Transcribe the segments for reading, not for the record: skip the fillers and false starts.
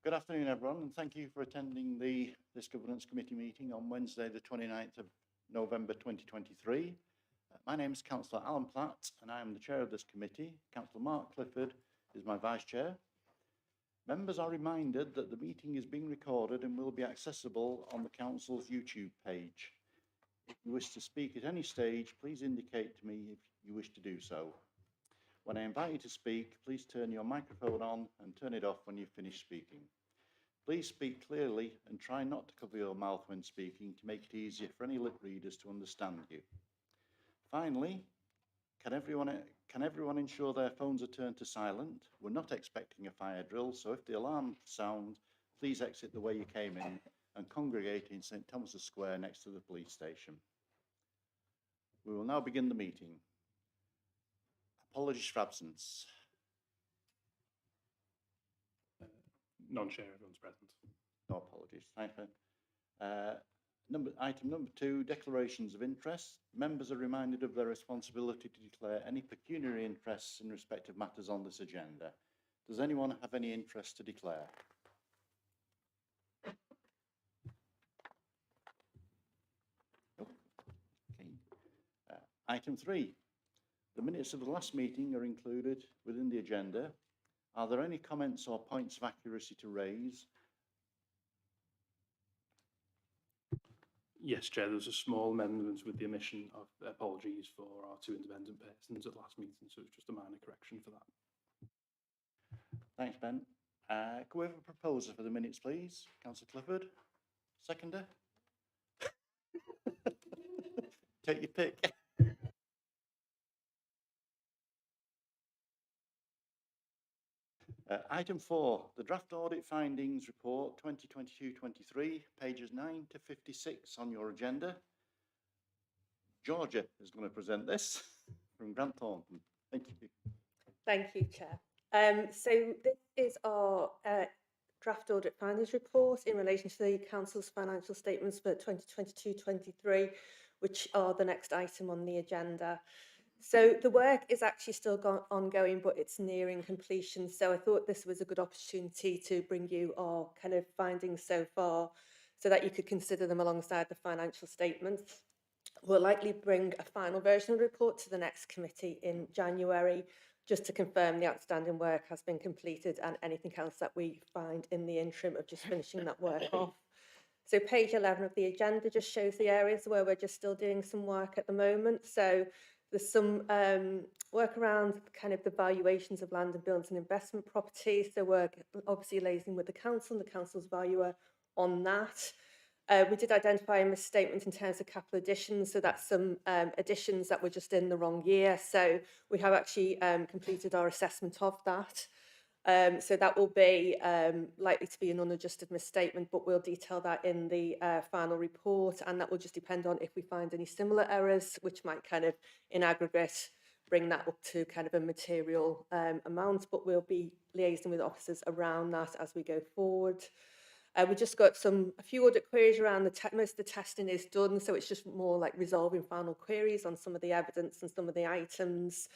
Good afternoon, everyone, and thank you for attending this Governance Committee meeting on Wednesday, the 29th of November 2023. My name is Councillor Alan Platt, and I am the chair of this committee. Councillor Mark Clifford is my vice chair. Members are reminded that the meeting is being recorded and will be accessible on the council's YouTube page. If you wish to speak at any stage, please indicate to me if you wish to do so. When I invite you to speak, please turn your microphone on and turn it off when you've finished speaking. Please speak clearly and try not to cover your mouth when speaking to make it easier for any lip readers to understand you. Finally, can everyone ensure their phones are turned to silent? We're not expecting a fire drill, so if the alarm sounds, please exit the way you came in and congregate in St Thomas's Square next to the police station. We will now begin the meeting. Apologies for absence. Non-chair, everyone's present. No apologies. Thank you. Item number 2, declarations of interest. Members are reminded of their responsibility to declare any pecuniary interests in respect of matters on this agenda. Does anyone have any interest to declare? Nope. Okay. Item 3. The minutes of the last meeting are included within the agenda. Are there any comments or points of accuracy to raise? Yes, Chair, there was a small amendment with the omission of apologies for our 2 independent persons at the last meeting, so it's just a minor correction for that. Thanks, Ben. Can we have a proposer for the minutes, please? Councillor Clifford. Seconder? Take your pick. Item 4, the draft audit findings report 2022-23, pages 9 to 56 on your agenda. Georgia is going to present this from Grant Thornton. Thank you. Thank you, Chair. So this is our draft audit findings report in relation to the Council's financial statements for 2022-23, which are the next item on the agenda. So the work is actually still ongoing, but it's nearing completion. So I thought this was a good opportunity to bring you our kind of findings so far so that you could consider them alongside the financial statements. We'll likely bring a final version of the report to the next committee in January, just to confirm the outstanding work has been completed and anything else that we find in the interim of just finishing that work off. So page 11 of the agenda just shows the areas where we're just still doing some work at the moment. So there's some work around kind of the valuations of land and buildings and investment properties. So we're obviously liaising with the council and the council's valuer on that. We did identify a misstatement in terms of capital additions, so that's some additions that were just in the wrong year. So we have actually completed our assessment of that. So that will be likely to be an unadjusted misstatement, but we'll detail that in the final report, and that will just depend on if we find any similar errors, which might kind of, in aggregate, bring that up to kind of a material amount, but we'll be liaising with officers around that as we go forward. We just got a few audit queries around most of the testing is done, so it's just more like resolving final queries on some of the evidence and some of the items.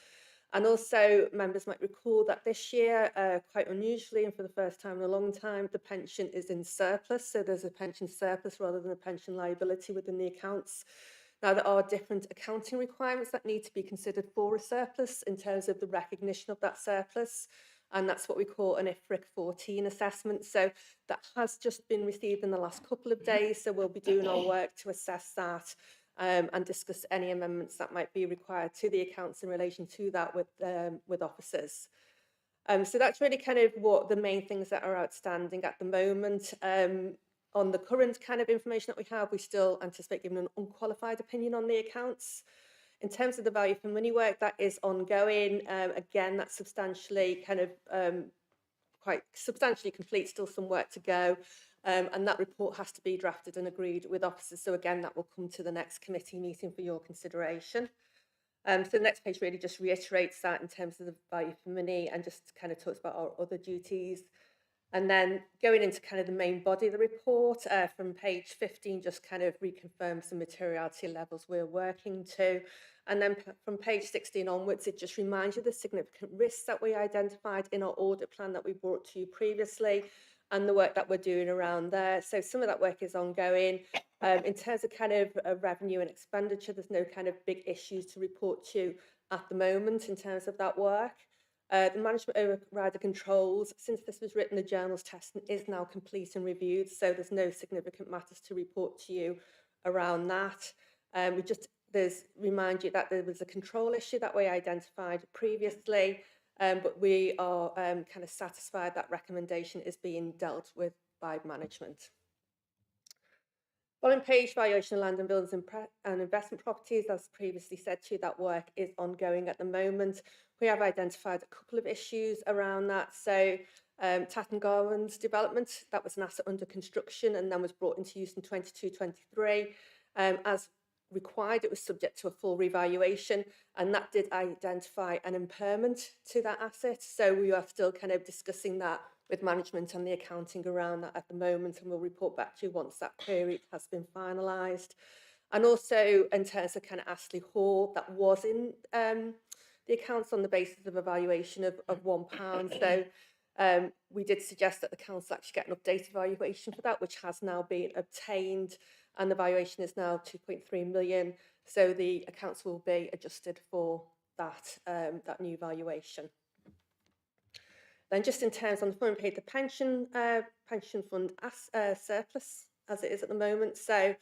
And also, members might recall that this year, quite unusually and for the first time in a long time, the pension is in surplus. So there's a pension surplus rather than a pension liability within the accounts. Now, there are different accounting requirements that need to be considered for a surplus in terms of the recognition of that surplus. And that's what we call an IFRIC 14 assessment. So that has just been received in the last couple of days. So we'll be doing our work to assess that and discuss any amendments that might be required to the accounts in relation to that with officers. So that's really kind of what the main things that are outstanding at the moment. On the current kind of information that we have, we still anticipate giving an unqualified opinion on the accounts. In terms of the value for money work, that is ongoing. Again, that's substantially kind of quite substantially complete, still some work to go. And that report has to be drafted and agreed with officers. So again, that will come to the next committee meeting for your consideration. So the next page really just reiterates that in terms of the value for money and just kind of talks about our other duties. And then going into kind of the main body of the report, from page 15, just kind of reconfirms the materiality levels we're working to. And then from page 16 onwards, it just reminds you of the significant risks that we identified in our audit plan that we brought to you previously. and the work that we're doing around there. So some of that work is ongoing. In terms of kind of revenue and expenditure, there's no kind of big issues to report to at the moment in terms of that work. The management overrider controls, since this was written, the journals testing is now complete and reviewed, so there's no significant matters to report to you around that. There's remind you that there was a control issue that we identified previously, but we are kind of satisfied that recommendation is being dealt with by management. Following page, valuation of land and buildings and investment properties, as previously said to you, that work is ongoing at the moment. We have identified a couple of issues around that. So Tatton Garland's development, that was an asset under construction and then was brought into use in 22-23. As required, it was subject to a full revaluation, and that did identify an impairment to that asset. So we are still kind of discussing that with management and the accounting around that at the moment, and we'll report back to you once that query has been finalised. And also in terms of kind of Astley Hall, that was in the accounts on the basis of a valuation of £1. So we did suggest that the council actually get an updated valuation for that, which has now been obtained, and the valuation is now 2.3 million. So the accounts will be adjusted for that, that new valuation. Then just in terms on the following page, the pension fund surplus as it is at the moment. So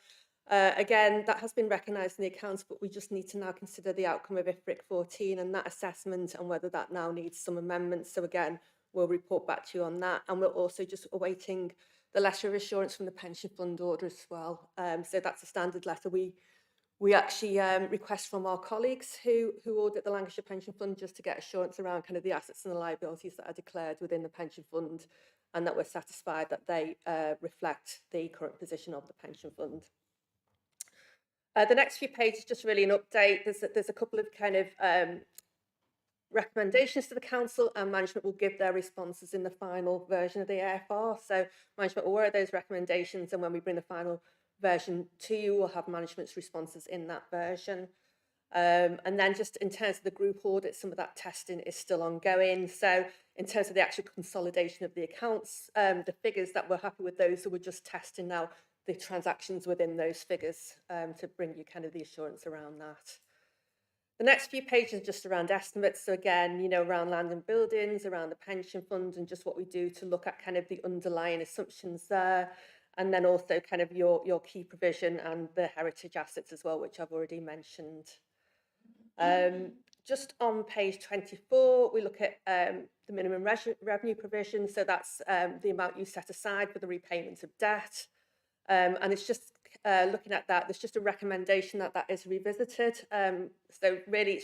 again, that has been recognised in the accounts, but we just need to now consider the outcome of IFRIC 14 and that assessment and whether that now needs some amendments. So again, we'll report back to you on that. And we're also just awaiting the letter of assurance from the pension fund order as well. So that's a standard letter we actually request from our colleagues who audit the Lancashire Pension Fund, just to get assurance around kind of the assets and the liabilities that are declared within the pension fund, and that we're satisfied that they reflect the current position of the pension fund. The next few pages, just really an update. There's a couple of kind of recommendations to the council, and management will give their responses in the final version of the AFR. So management will aware of those recommendations, and when we bring the final version to you, we'll have management's responses in that version. And then just in terms of the group audit, some of that testing is still ongoing. So in terms of the actual consolidation of the accounts, the figures that we're happy with those, so we're just testing now the transactions within those figures to bring you kind of the assurance around that. The next few pages are just around estimates. So again, you know, around land and buildings, around the pension fund, and just what we do to look at kind of the underlying assumptions there. And then also kind of your key provision and the heritage assets as well, which I've already mentioned. Just on page 24, we look at the minimum revenue provision. So that's the amount you set aside for the repayment of debt. And it's just looking at that, there's just a recommendation that that is revisited. So really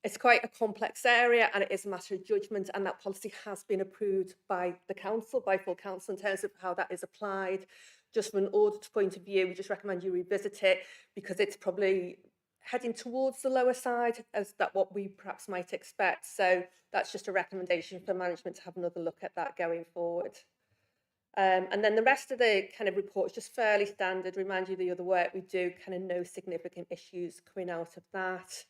it's quite a complex area, and it is a matter of judgment, and that policy has been approved by the council, by full council, in terms of how that is applied. Just from an audit point of view, we just recommend you revisit it, because it's probably heading towards the lower side as that what we perhaps might expect. So that's just a recommendation for management to have another look at that going forward. And then the rest of the kind of report is just fairly standard. Remind you the other work we do, kind of no significant issues coming out of that.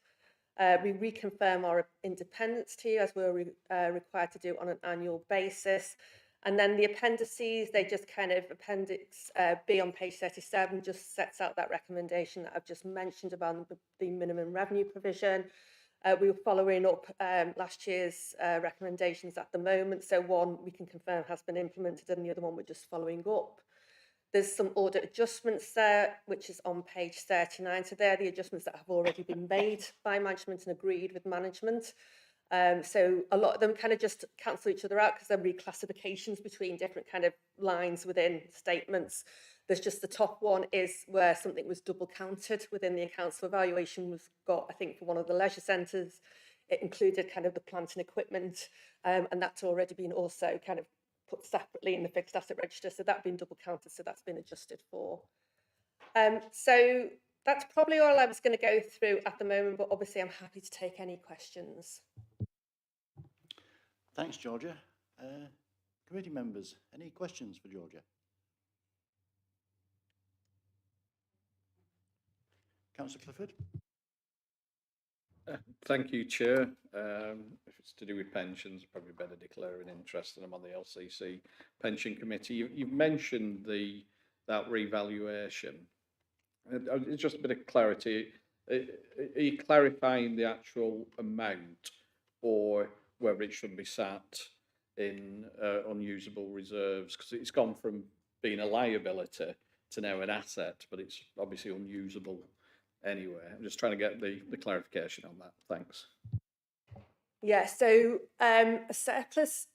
We reconfirm our independence to you, as we're required to do on an annual basis. And then the appendices, they just kind of, Appendix B on page 37 just sets out that recommendation that I've just mentioned about the minimum revenue provision. We were following up last year's recommendations at the moment. So one we can confirm has been implemented, and the other one we're just following up. There's some audit adjustments there, which is on page 39. So they're the adjustments that have already been made by management and agreed with management. So a lot of them kind of just cancel each other out because they're reclassifications between different kind of lines within statements. There's just the top one is where something was double counted within the accounts. So evaluation was got, I think, for one of the leisure centres. It included kind of the plant and equipment, and that's already been also kind of put separately in the fixed asset register, so that's been double counted, so that's been adjusted for. So that's probably all I was going to go through at the moment, but obviously I'm happy to take any questions. Thanks, Georgia. Committee members, any questions for Georgia? Councillor Clifford. Thank you, Chair. If it's it's to do with pensions, probably better declare an interest, and I'm on the LCC pension committee. You've mentioned that revaluation. It's just a bit of clarity. Are you clarifying the actual amount, or whether it should be sat in unusable reserves? Because it's gone from being a liability to now an asset, but it's obviously unusable anyway. I'm just trying to get the clarification on that. Thanks. Yeah, so a surplus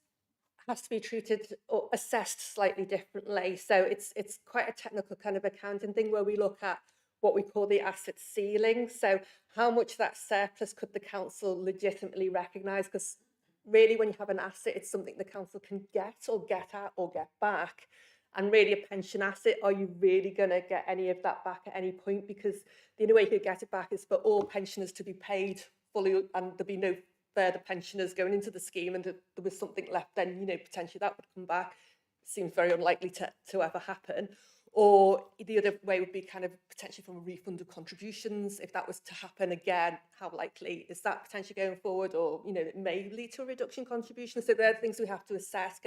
has to be treated or assessed slightly differently. So it's quite a technical kind of accounting thing where we look at what we call the asset ceiling. So how much of that surplus could the council legitimately recognise? Because really, when you have an asset, it's something the council can get at or get back. And really, a pension asset, are you really going to get any of that back at any point? Because the only way you could get it back is for all pensioners to be paid fully, and there'd be no further pensioners going into the scheme, and if there was something left, then potentially that would come back. Seems very unlikely to ever happen. Or the other way would be kind of potentially from a refund of contributions. If that was to happen again, how likely is that potentially going forward? Or it may lead to a reduction in contributions. So there are things we have to assess.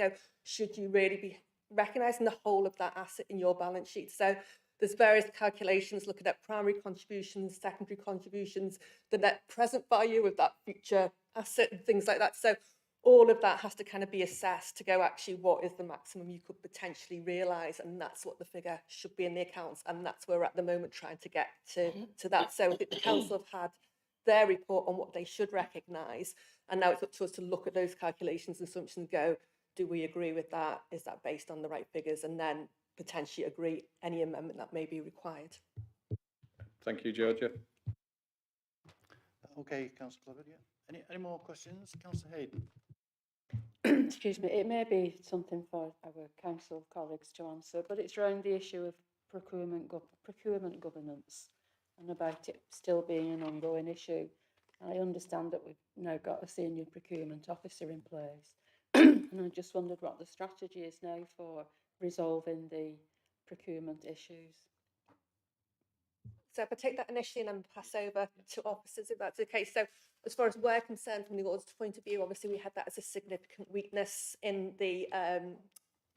Should you really be recognising the whole of that asset in your balance sheet? So there's various calculations looking at primary contributions, secondary contributions, the net present value of that future asset and things like that. So all of that has to kind of be assessed to go, actually, what is the maximum you could potentially realise? And that's what the figure should be in the accounts. And that's where we're at the moment trying to get to that. So I think the council have had their report on what they should recognise. And now it's up to us to look at those calculations and assumptions and go, do we agree with that? Is that based on the right figures? And then potentially agree any amendment that may be required. Thank you, Georgia. Okay, Councillor Clifford, yeah. Any more questions? Councillor Hayden? Excuse me, it may be something for our council colleagues to answer, but it's around the issue of procurement governance and about it still being an ongoing issue. I understand that we've now got a senior procurement officer in place, and I just wondered what the strategy is now for resolving the procurement issues. So if I take that initially and then pass over to officers, if that's okay. So as far as we're concerned, from the auditor's point of view, obviously we had that as a significant weakness in the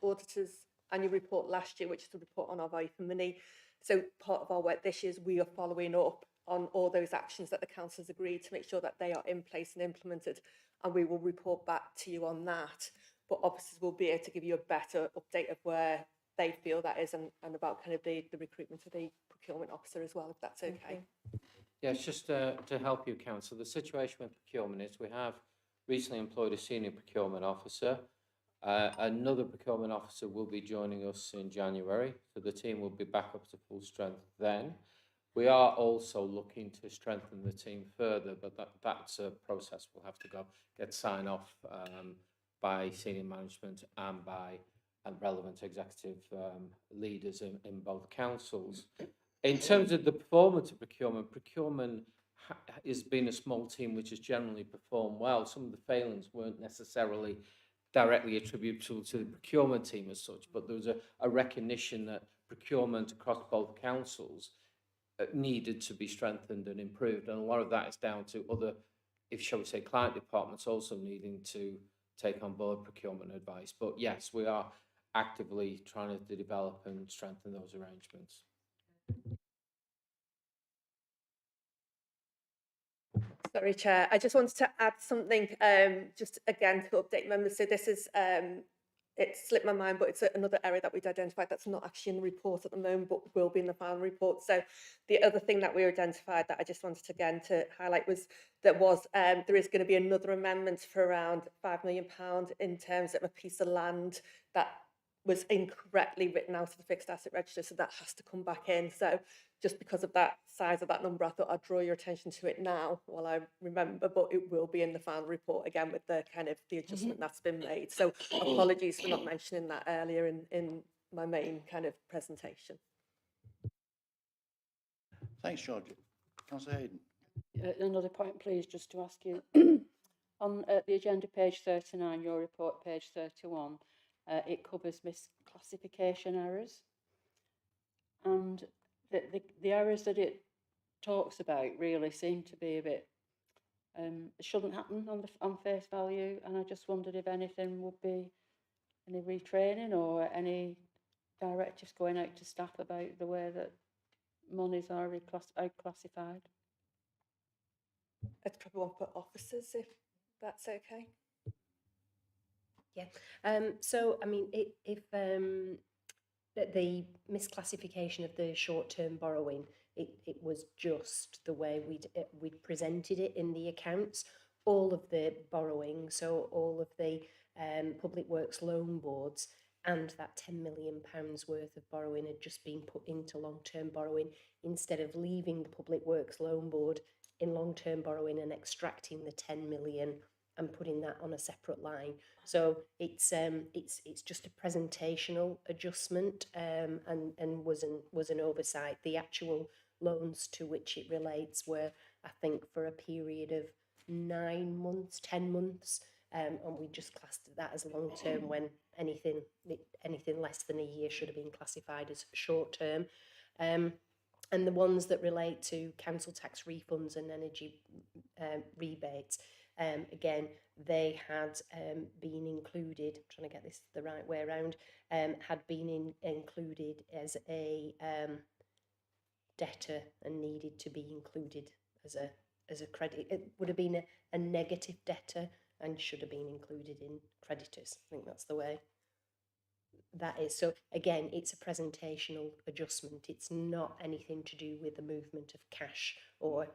auditor's annual report last year, which is the report on our value for money. So part of our work this year is we are following up on all those actions that the council has agreed to make sure that they are in place and implemented, and we will report back to you on that. But officers will be able to give you a better update of where they feel that is, and about kind of the recruitment of the procurement officer as well, if that's okay. Yeah, it's just to help you, Council. The situation with procurement is we have recently employed a senior procurement officer. Another procurement officer will be joining us in January, so the team will be back up to full strength then. We are also looking to strengthen the team further, but that's a process we'll have to get sign off by senior management and by relevant executive leaders in both councils. In terms of the performance of procurement has been a small team which has generally performed well. Some of the failings weren't necessarily directly attributable to the procurement team as such, but there was a recognition that procurement across both councils needed to be strengthened and improved. And a lot of that is down to other, shall we say, client departments also needing to take on board procurement advice. But yes, we are actively trying to develop and strengthen those arrangements. Sorry, Chair. I just wanted to add something, just again to update members. So this is, it slipped my mind, but it's another area that we'd identified that's not actually in the report at the moment, but will be in the final report. So the other thing that we identified that I just wanted to highlight was there is going to be another amendment for around £5 million in terms of a piece of land that was incorrectly written out of the fixed asset register, so that has to come back in. So just because of that size of that number, I thought I'd draw your attention to it now while I remember, but it will be in the final report again with the kind of the adjustment that's been made. So apologies for not mentioning that earlier in my main kind of presentation. Thanks, Georgia. Councillor Hayden. Another point, please, just to ask you. On the agenda, page 39, your report, page 31, it covers misclassification errors. And the errors that it talks about really seem to be a bit It shouldn't happen on face value, and I just wondered if anything would be any retraining or any directives going out to staff about the way that monies are classified. It's probably one for officers, if that's okay. So, I mean, if the misclassification of the short-term borrowing, it was just the way we'd presented it in the accounts. All of the borrowing, so all of the Public Works loan boards and that £10 million worth of borrowing had just been put into long-term borrowing instead of leaving the Public Works loan board in long-term borrowing and extracting the 10 million and putting that on a separate line. So it's just a presentational adjustment, and was an oversight. The actual loans to which it relates were, I think, for a period of 9 months, 10 months, and we just classed that as long term when anything less than a year should have been classified as short term. And the ones that relate to council tax refunds and energy rebates, again, they had been included, I'm trying to get this the right way around, had been included as a debtor and needed to be included as a credit. It would have been a negative debtor and should have been included in creditors. I think that's the way that is. So again, it's a presentational adjustment. It's not anything to do with the movement of cash or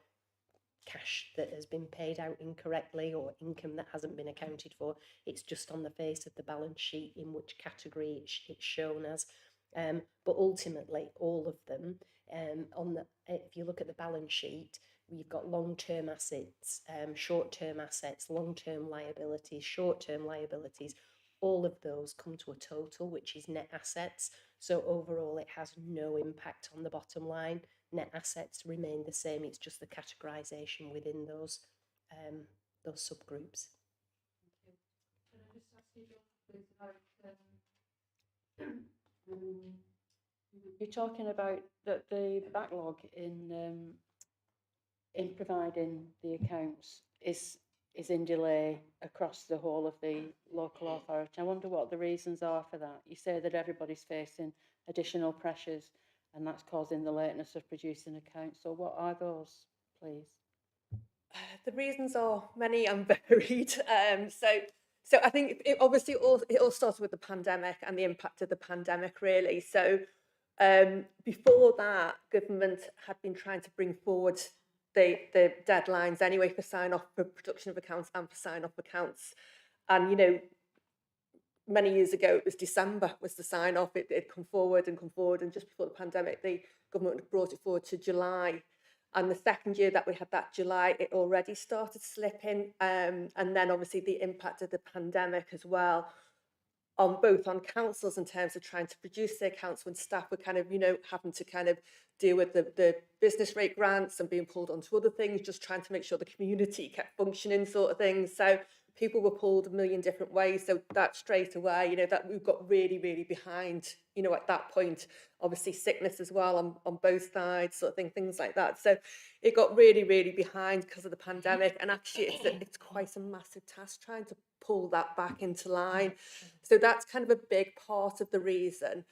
cash that has been paid out incorrectly or income that hasn't been accounted for. It's just on the face of the balance sheet in which category it's shown as. But ultimately, all of them, if you look at the balance sheet, we've got long-term assets, short-term assets, long-term liabilities, short-term liabilities. All of those come to a total, which is net assets. So overall, it has no impact on the bottom line. Net assets remain the same. It's just the categorisation within those subgroups. Can I just ask you, please, about you're talking about that the backlog in providing the accounts is in delay across the whole of the local authority. I wonder what the reasons are for that. You say that everybody's facing additional pressures and that's causing the lateness of producing accounts. So what are those, please? The reasons are many and varied. So I think it all started with the pandemic and the impact of the pandemic, really. So before that, government had been trying to bring forward the deadlines anyway for sign-off for production of accounts and for sign-off accounts. And, you know, many years ago, it was December was the sign-off. It'd come forward, and just before the pandemic, the government brought it forward to July. And the second year that we had that July, it already started slipping. And then obviously the impact of the pandemic as well, on councils in terms of trying to produce their accounts when staff were kind of, you know, having to kind of deal with the business rate grants and being pulled onto other things, just trying to make sure the community kept functioning sort of things. So people were pulled a million different ways. So that straight away, you know, that we've got really, really behind, you know, at that point, obviously sickness as well on both sides, sort of things like that. So it got really, really behind because of the pandemic. And actually it's quite a massive task trying to pull that back into line. So that's kind of a big part of the reason.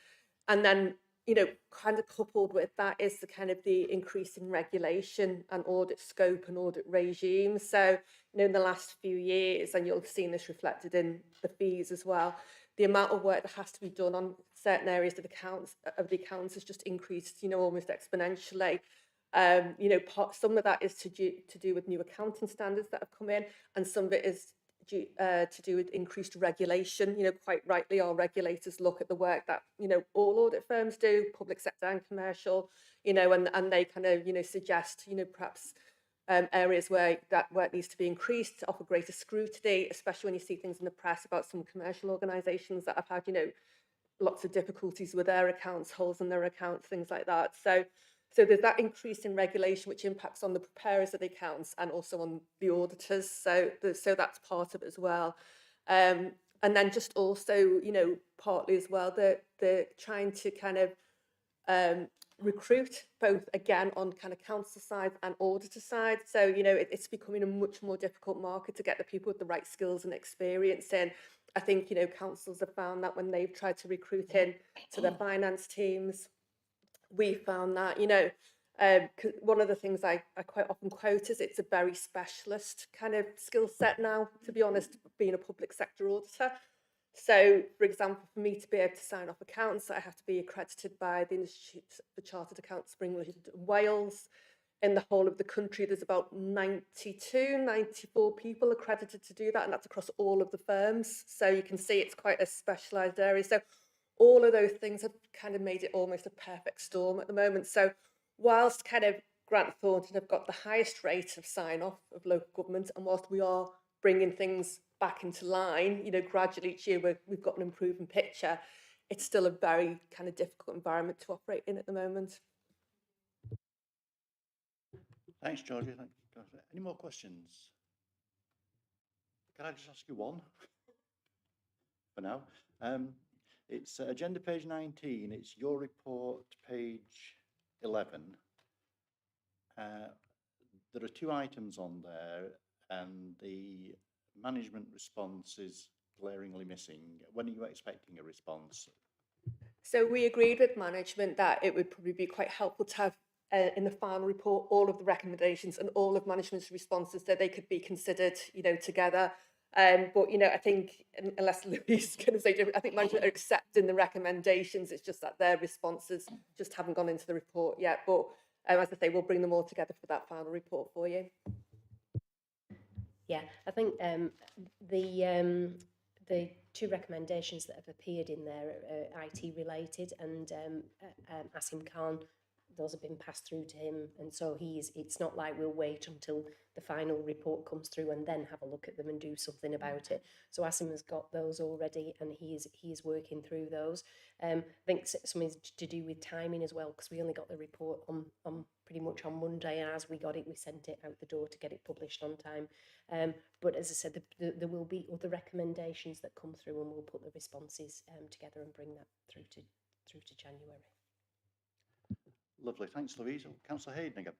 And then, you know, kind of coupled with that is the kind of the increasing regulation and audit scope and audit regime. So, you know, in the last few years, and you'll have seen this reflected in the fees as well, the amount of work that has to be done on certain areas of the accounts has just increased, you know, almost exponentially. You know, some of that is to do with new accounting standards that have come in, and some of it is to do with increased regulation. You know, quite rightly, our regulators look at the work that, you know, all audit firms do, public sector and commercial, you know, and they kind of, you know, suggest, you know, perhaps areas where that work needs to be increased to offer greater scrutiny, especially when you see things in the press about some commercial organisations that have had, you know, lots of difficulties with their accounts, holes in their accounts, things like that. So there's that increase in regulation which impacts on the preparers of the accounts and also on the auditors. So that's part of it as well. And then just also, you know, partly as well, the trying to kind of recruit, both again on kind of council side and auditor side. So, you know, it's becoming a much more difficult market to get the people with the right skills and experience in. I think, you know, councils have found that when they've tried to recruit in to their finance teams, we found that, you know, 'cause one of the things I quite often quote is it's a very specialist kind of skill set now, to be honest, being a public sector auditor. So, for example, for me to be able to sign off accounts, I have to be accredited by the Institute for Chartered Accountants for England and Wales. In the whole of the country, there's about 92, 94 people accredited to do that, and that's across all of the firms. So you can see it's quite a specialised area. So all of those things have kind of made it almost a perfect storm at the moment. So whilst kind of Grant Thornton have got the highest rate of sign-off of local government, and whilst we are bringing things back into line, you know, gradually each year we've got an improving picture, it's still a very kind of difficult environment to operate in at the moment. Thanks, Georgia. Thanks. Any more questions? Can I just ask you one for now? It's agenda page 19. It's your report, page 11. There are 2 items on there, and the management response is glaringly missing. When are you expecting a response? So we agreed with management that it would probably be quite helpful to have in the final report all of the recommendations and all of management's responses, so they could be considered, you know, together. But, you know, I think, unless Louise is going to say different, I think management are accepting the recommendations. It's just that their responses just haven't gone into the report yet. But as I say, we'll bring them all together for that final report for you. Yeah, I think the 2 recommendations that have appeared in there are IT related, and Asim Khan, those have been passed through to him, and so it's not like we'll wait until the final report comes through and then have a look at them and do something about it. So Asim has got those already, and he is working through those. I think something to do with timing as well, because we only got the report on pretty much on Monday, and as we got it, we sent it out the door to get it published on time. But as I said, there will be other recommendations that come through, and we'll put the responses together and bring that through to January. Lovely. Thanks, Louise. Councillor Hayden again.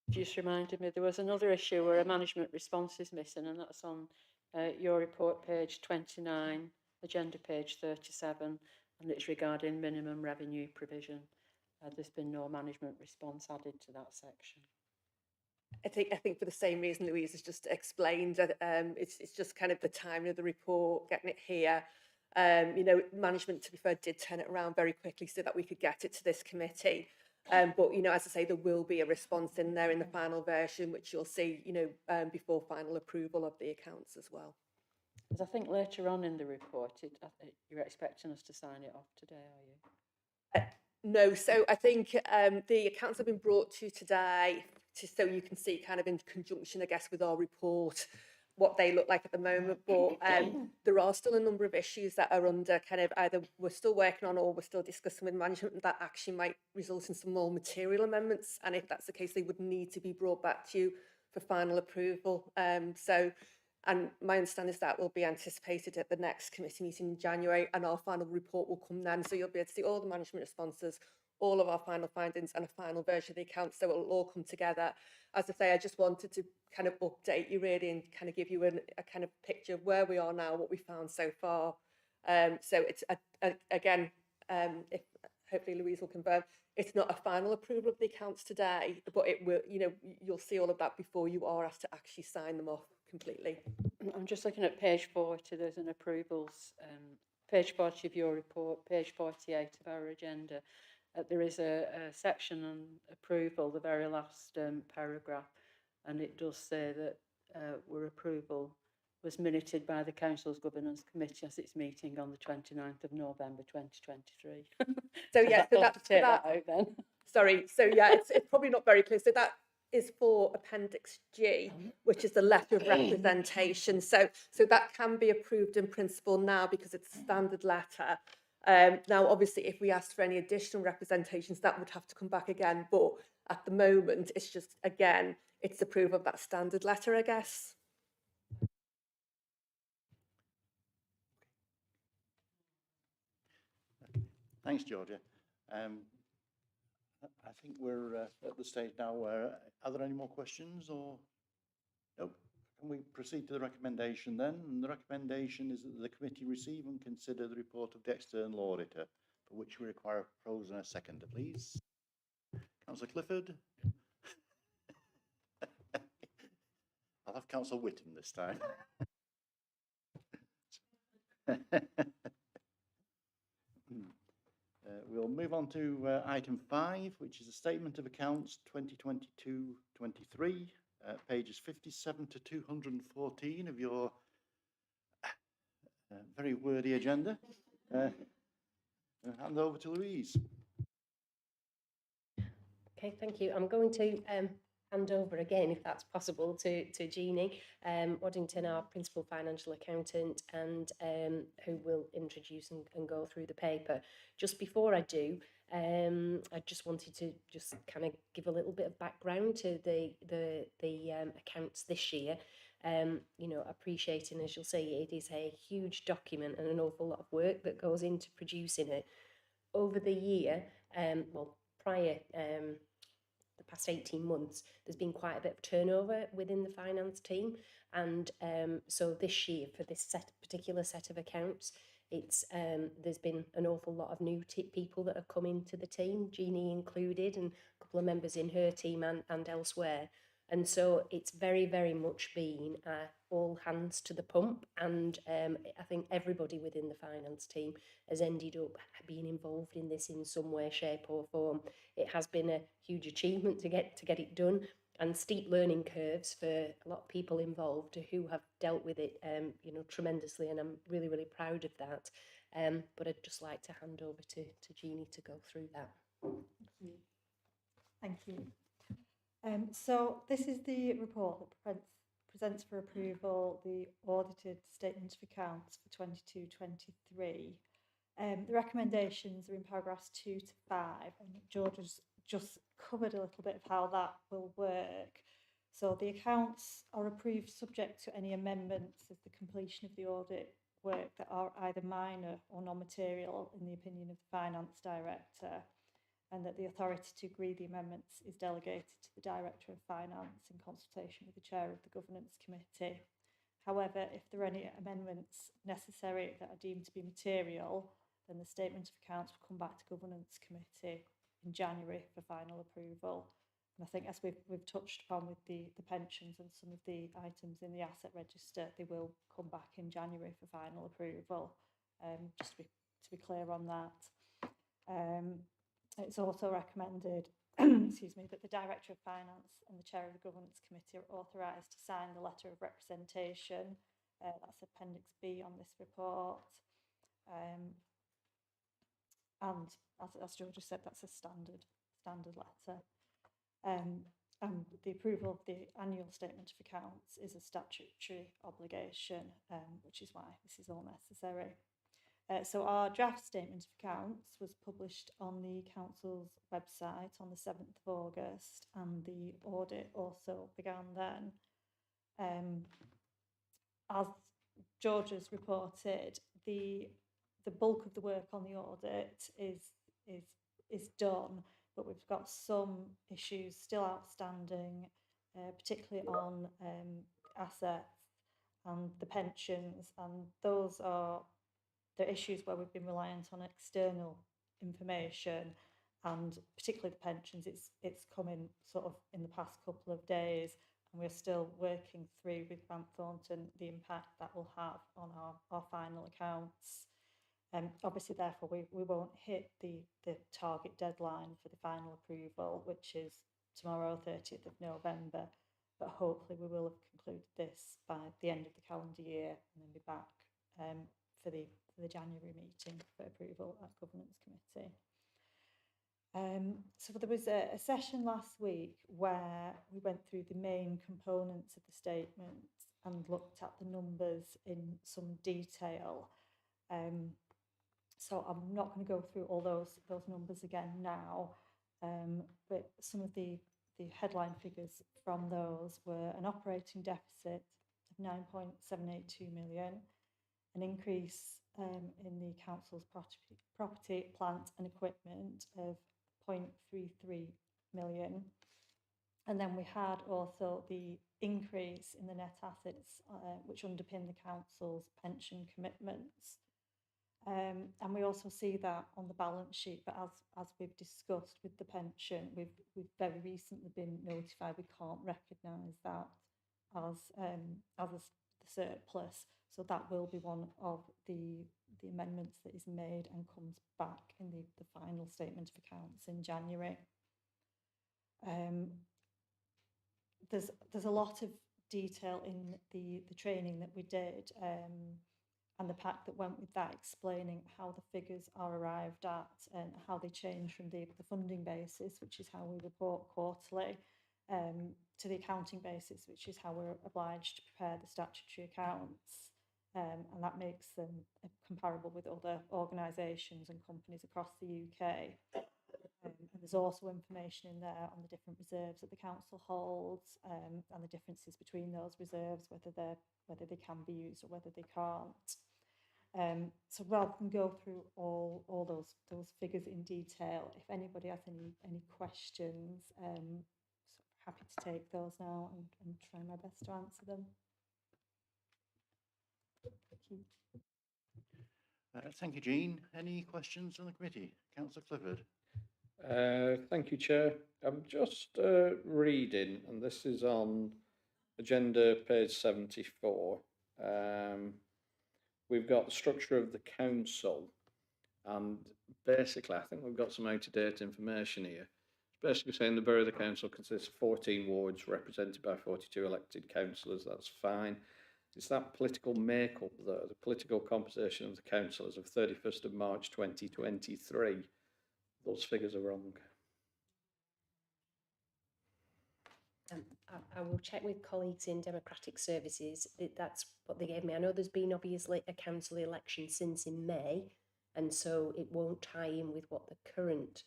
Just reminded me there was another issue where a management response is missing, and that's on your report, page 29, agenda page 37, and it's regarding minimum revenue provision. There's been no management response added to that section. I think for the same reason Louise has just explained, it's just kind of the timing of the report, getting it here. You know, management, to be fair, did turn it around very quickly so that we could get it to this committee. But, you know, as I say, there will be a response in there in the final version, which you'll see, you know, before final approval of the accounts as well. Because I think later on in the report, you're expecting us to sign it off today, are you? No, so I think the accounts have been brought to you today, so you can see kind of in conjunction, I guess, with our report, what they look like at the moment. But there are still a number of issues that are under kind of either we're still working on or we're still discussing with management that actually might result in some more material amendments. And if that's the case, they would need to be brought back to you for final approval. And my understanding is that will be anticipated at the next committee meeting in January, and our final report will come then. So you'll be able to see all the management responses, all of our final findings, and a final version of the accounts. So it'll all come together. As I say, I just wanted to kind of update you really and kind of give you a kind of picture of where we are now, what we found so far. So it's again, if hopefully Louise will confirm, it's not a final approval of the accounts today, but it will. You know, you'll see all of that before you are asked to actually sign them off completely. I'm just looking at page 40. There's an approvals, page 40 of your report, page 48 of our agenda. There is a section on approval, the very last paragraph, and it does say that where approval was minuted by the Council's Governance Committee at its meeting on the 29th of November 2023. So yeah, so take that out then. Sorry, so yeah, it's probably not very clear. So that is for Appendix G, which is the letter of representation. So that can be approved in principle now because it's a standard letter. Now, obviously, if we asked for any additional representations, that would have to come back again. But at the moment, it's just, again, it's approval of that standard letter, I guess. Thanks, Georgia. I think we're at the stage now where, are there any more questions or? Nope. Can we proceed to the recommendation then? And the recommendation is that the committee receive and consider the report of the external auditor, for which we require a proposer and a seconder, please. Councillor Clifford? I'll have Councillor Whittam this time. We'll move on to item 5, which is a statement of accounts 2022-23, pages 57 to 214 of your very wordy agenda. I'll hand over to Louise. Okay, thank you. I'm going to hand over again, if that's possible, to Jeannie Waddington, our principal financial accountant, and who will introduce and go through the paper. Just before I do, I just wanted to just kind of give a little bit of background to the accounts this year. You know, appreciating, as you'll see, it is a huge document and an awful lot of work that goes into producing it. Over the year, well, prior the past 18 months, there's been quite a bit of turnover within the finance team, and so this year, for this particular set of accounts, it's there's been an awful lot of new people that have come into the team, Jeannie included, and a couple of members in her team and elsewhere. And so it's very, very much been all hands to the pump, and I think everybody within the finance team has ended up being involved in this in some way, shape or form. It has been a huge achievement to get it done, and steep learning curves for a lot of people involved who have dealt with it, you know, tremendously, and I'm really, really proud of that. But I'd just like to hand over to Jeannie to go through that. Thank you. So this is the report that presents for approval the audited statement of accounts for 22-23. The recommendations are in paragraphs 2 to 5, and George has just covered a little bit of how that will work. So the accounts are approved subject to any amendments of the completion of the audit work that are either minor or non-material in the opinion of the finance director, and that the authority to agree the amendments is delegated to the Director of Finance in consultation with the Chair of the Governance Committee. However, if there are any amendments necessary that are deemed to be material, then the statement of accounts will come back to Governance Committee in January for final approval. And I think, as we've touched upon with the pensions and some of the items in the asset register, they will come back in January for final approval, just to be clear on that. It's also recommended excuse me, that the Director of Finance and the Chair of the Governance Committee are authorised to sign the letter of representation. That's Appendix B on this report. And as George said, that's a standard letter. And the approval of the annual statement of accounts is a statutory obligation, which is why this is all necessary. So our draft statement of accounts was published on the Council's website on the 7th of August, and the audit also began then. As George has reported, the bulk of the work on the audit is done, but we've got some issues still outstanding, particularly on assets and the pensions, and those are the issues where we've been reliant on external information, and particularly the pensions. It's come in sort of in the past couple of days, and we're still working through with Grant Thornton the impact that will have on our final accounts. Obviously, therefore, we won't hit the target deadline for the final approval, which is tomorrow, 30th of November, but hopefully we will have concluded this by the end of the calendar year and then be back for the January meeting for approval at Governance Committee. So there was a session last week where we went through the main components of the statement and looked at the numbers in some detail. So I'm not going to go through all those numbers again now, but some of the headline figures from those were an operating deficit of 9.782 million, an increase in the council's property, plant and equipment of 0.33 million. And then we had also the increase in the net assets, which underpin the council's pension commitments. And we also see that on the balance sheet, but as we've discussed with the pension, we've very recently been notified we can't recognise that as a surplus. So that will be one of the amendments that is made and comes back in the final statement of accounts in January. There's a lot of detail in the training that we did, and the pack that went with that, explaining how the figures are arrived at and how they change from the funding basis, which is how we report quarterly, to the accounting basis, which is how we're obliged to prepare the statutory accounts. And that makes them comparable with other organisations and companies across the UK. And there's also information in there on the different reserves that the council holds, and the differences between those reserves, whether they can be used or whether they can't. So rather than go through all those figures in detail, if anybody has any questions, so happy to take those now and try my best to answer them. Thank you. Thank you, Jean. Any questions from the committee? Councillor Clifford. Thank you, Chair. I'm just reading, and this is on agenda page 74. We've got the structure of the council, and basically I think we've got some out-of-date information here. It's basically saying the borough of the council consists of 14 wards represented by 42 elected councillors. That's fine. It's that political makeup, though, the political composition of the council as of 31st of March 2023. Those figures are wrong. I will check with colleagues in Democratic Services. That's what they gave me. I know there's been obviously a council election since in May, and so it won't tie in with what the current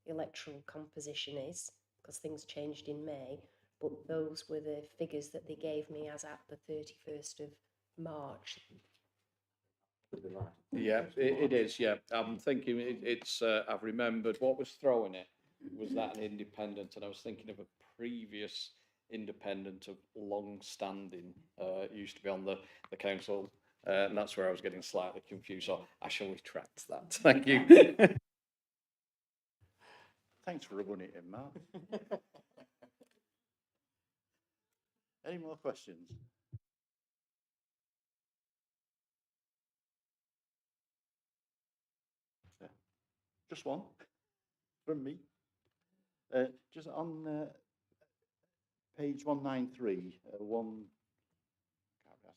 electoral composition is, because things changed in May. But those were the figures that they gave me as at the 31st of March. Yeah, it is. Yeah, I'm thinking it's. I've remembered what was throwing it was that an independent, and I was thinking of a previous independent of long-standing. Used to be on the council, and that's where I was getting slightly confused. So I shall retract that. Thank you. Thanks for rubbing it in, Mark. Any more questions? Just one from me. Just on page 193, I think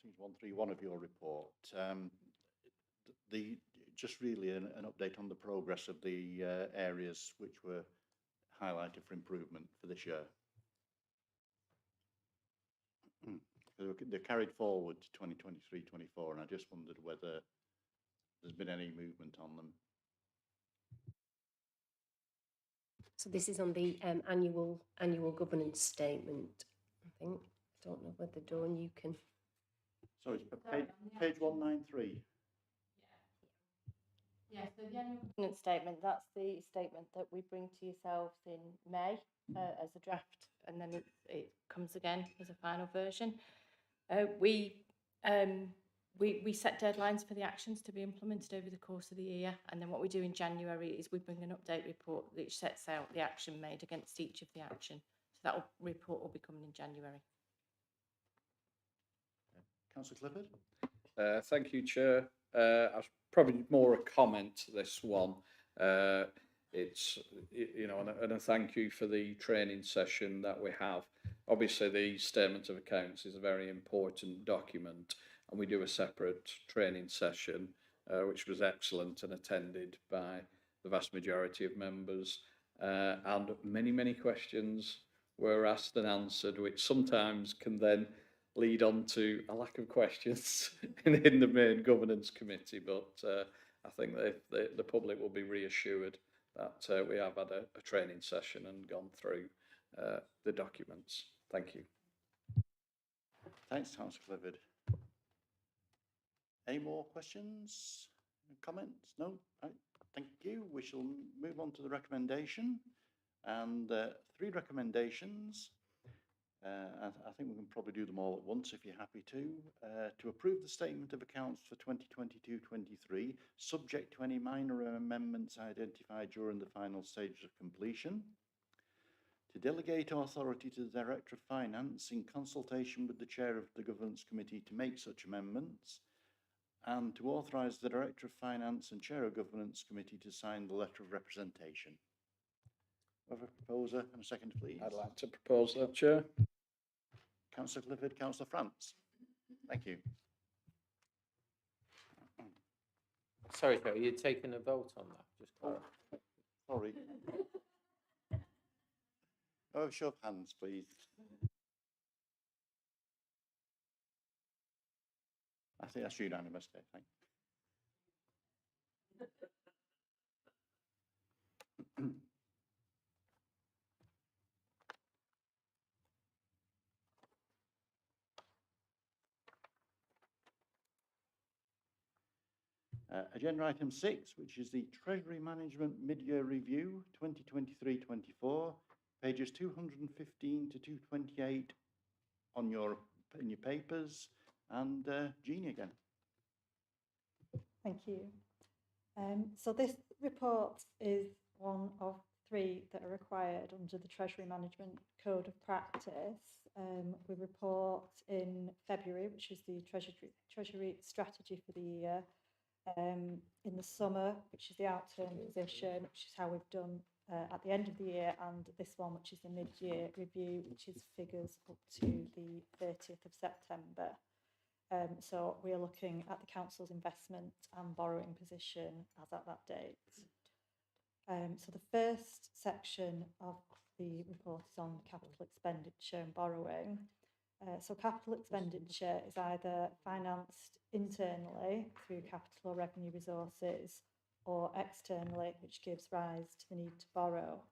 it's 131 of your report. Just really an update on the progress of the areas which were highlighted for improvement for this year. They're carried forward to 2023-24, and I just wondered whether there's been any movement on them. So this is on the annual governance statement, I think. I don't know whether, Dawn, you can... Sorry, page 193. Yeah, so the annual governance statement, that's the statement that we bring to yourselves in May as a draft, and then it comes again as a final version. We set deadlines for the actions to be implemented over the course of the year, and then what we do in January is we bring an update report which sets out the action made against each of the action. So that report will be coming in January. Councillor Clifford. Thank you, Chair. I was probably more a comment to this one. It's, you know, and a thank you for the training session that we have. Obviously, the statement of accounts is a very important document, and we do a separate training session, which was excellent and attended by the vast majority of members. And many questions were asked and answered, which sometimes can then lead on to a lack of questions in the main governance committee. But I think the public will be reassured that we have had a training session and gone through the documents. Thank you. Thanks, Councillor Clifford. Any more questions, comments? No? Right. Thank you. We shall move on to the recommendation. And 3 recommendations. I think we can probably do them all at once if you're happy to. To approve the statement of accounts for 2022-23, subject to any minor amendments identified during the final stage of completion. To delegate authority to the Director of Finance in consultation with the Chair of the Governance Committee to make such amendments. And to authorise the Director of Finance and Chair of Governance Committee to sign the letter of representation. Have a proposer and a second, please. I'd like to propose that, Chair. Councillor Clifford, Councillor France. Thank you. Sorry, Joe, you're taking a vote on that, just clarify. Sorry. Oh, show of hands, please. I think that's unanimous there, thank you. Agenda item 6, which is the Treasury Management Mid-Year Review 2023-24, pages 215 to 228 in your papers. And Jeannie again. Thank you. So this report is one of 3 that are required under the Treasury Management Code of Practice. We report in February, which is the Treasury strategy for the year. In the summer, which is the outturn position, which is how we've done at the end of the year, and this one, which is the mid-year review, which is figures up to the 30th of September. So we are looking at the council's investment and borrowing position as at that date. So the first section of the report is on capital expenditure and borrowing. So capital expenditure is either financed internally through capital or revenue resources or externally, which gives rise to the need to borrow.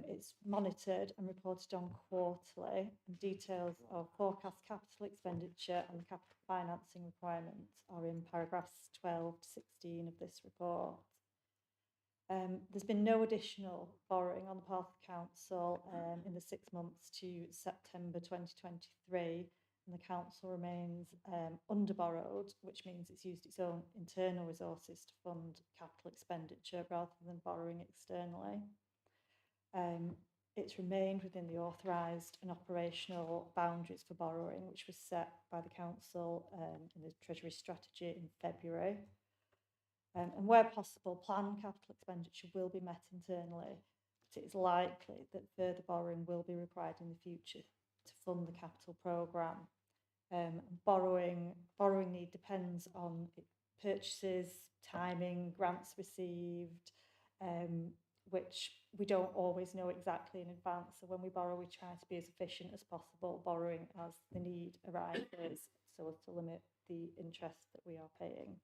It's monitored and reported on quarterly, and details of forecast capital expenditure and the capital financing requirements are in paragraphs 12 to 16 of this report. There's been no additional borrowing on the part of the council in the 6 months to September 2023, and the council remains under-borrowed, which means it's used its own internal resources to fund capital expenditure rather than borrowing externally. It's remained within the authorised and operational boundaries for borrowing, which was set by the council in the Treasury strategy in February. And where possible, planned capital expenditure will be met internally, but it is likely that further borrowing will be required in the future to fund the capital programme. Borrowing need depends on purchases, timing, grants received, which we don't always know exactly in advance. So when we borrow, we try to be as efficient as possible, borrowing as the need arises, so as to limit the interest that we are paying.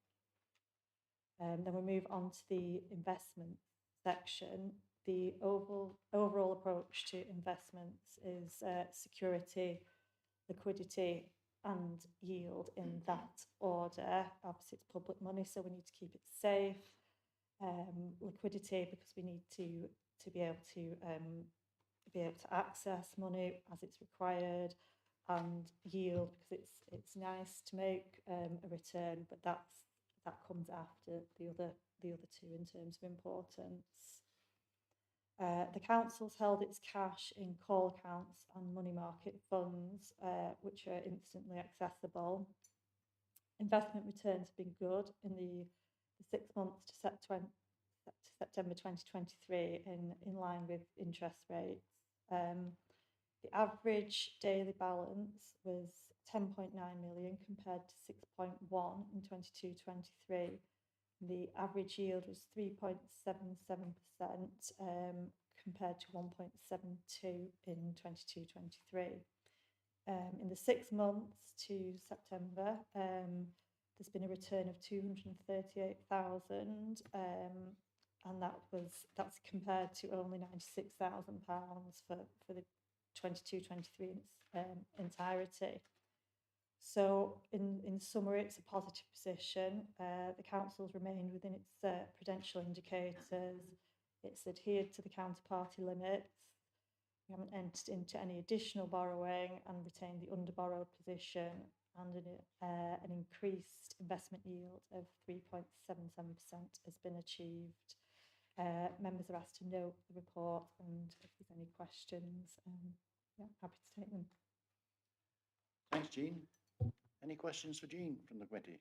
Then we move on to the investment section. The overall approach to investments is security, liquidity and yield in that order. Obviously it's public money, so we need to keep it safe. Liquidity, because we need to be able to access money as it's required, and yield because it's nice to make a return, but that comes after the other 2 in terms of importance. The council's held its cash in call accounts and money market funds, which are instantly accessible. Investment returns have been good in the 6 months to September 2023, in line with interest rates. The average daily balance was 10.9 million compared to 6.1 in 22-23. The average yield was 3.77% compared to 1.72 in 22-23. In the 6 months to September, there's been a return of 238,000, and that's compared to only £96,000 for the 22-23 in its entirety. So in summary, it's a positive position. The council's remained within its prudential indicators. It's adhered to the counterparty limits. We haven't entered into any additional borrowing and retained the under-borrowed position, and an increased investment yield of 3.77% has been achieved. Members are asked to note the report, and if there's any questions, yeah, happy to take them. Thanks, Jean. Any questions for Jean from the committee?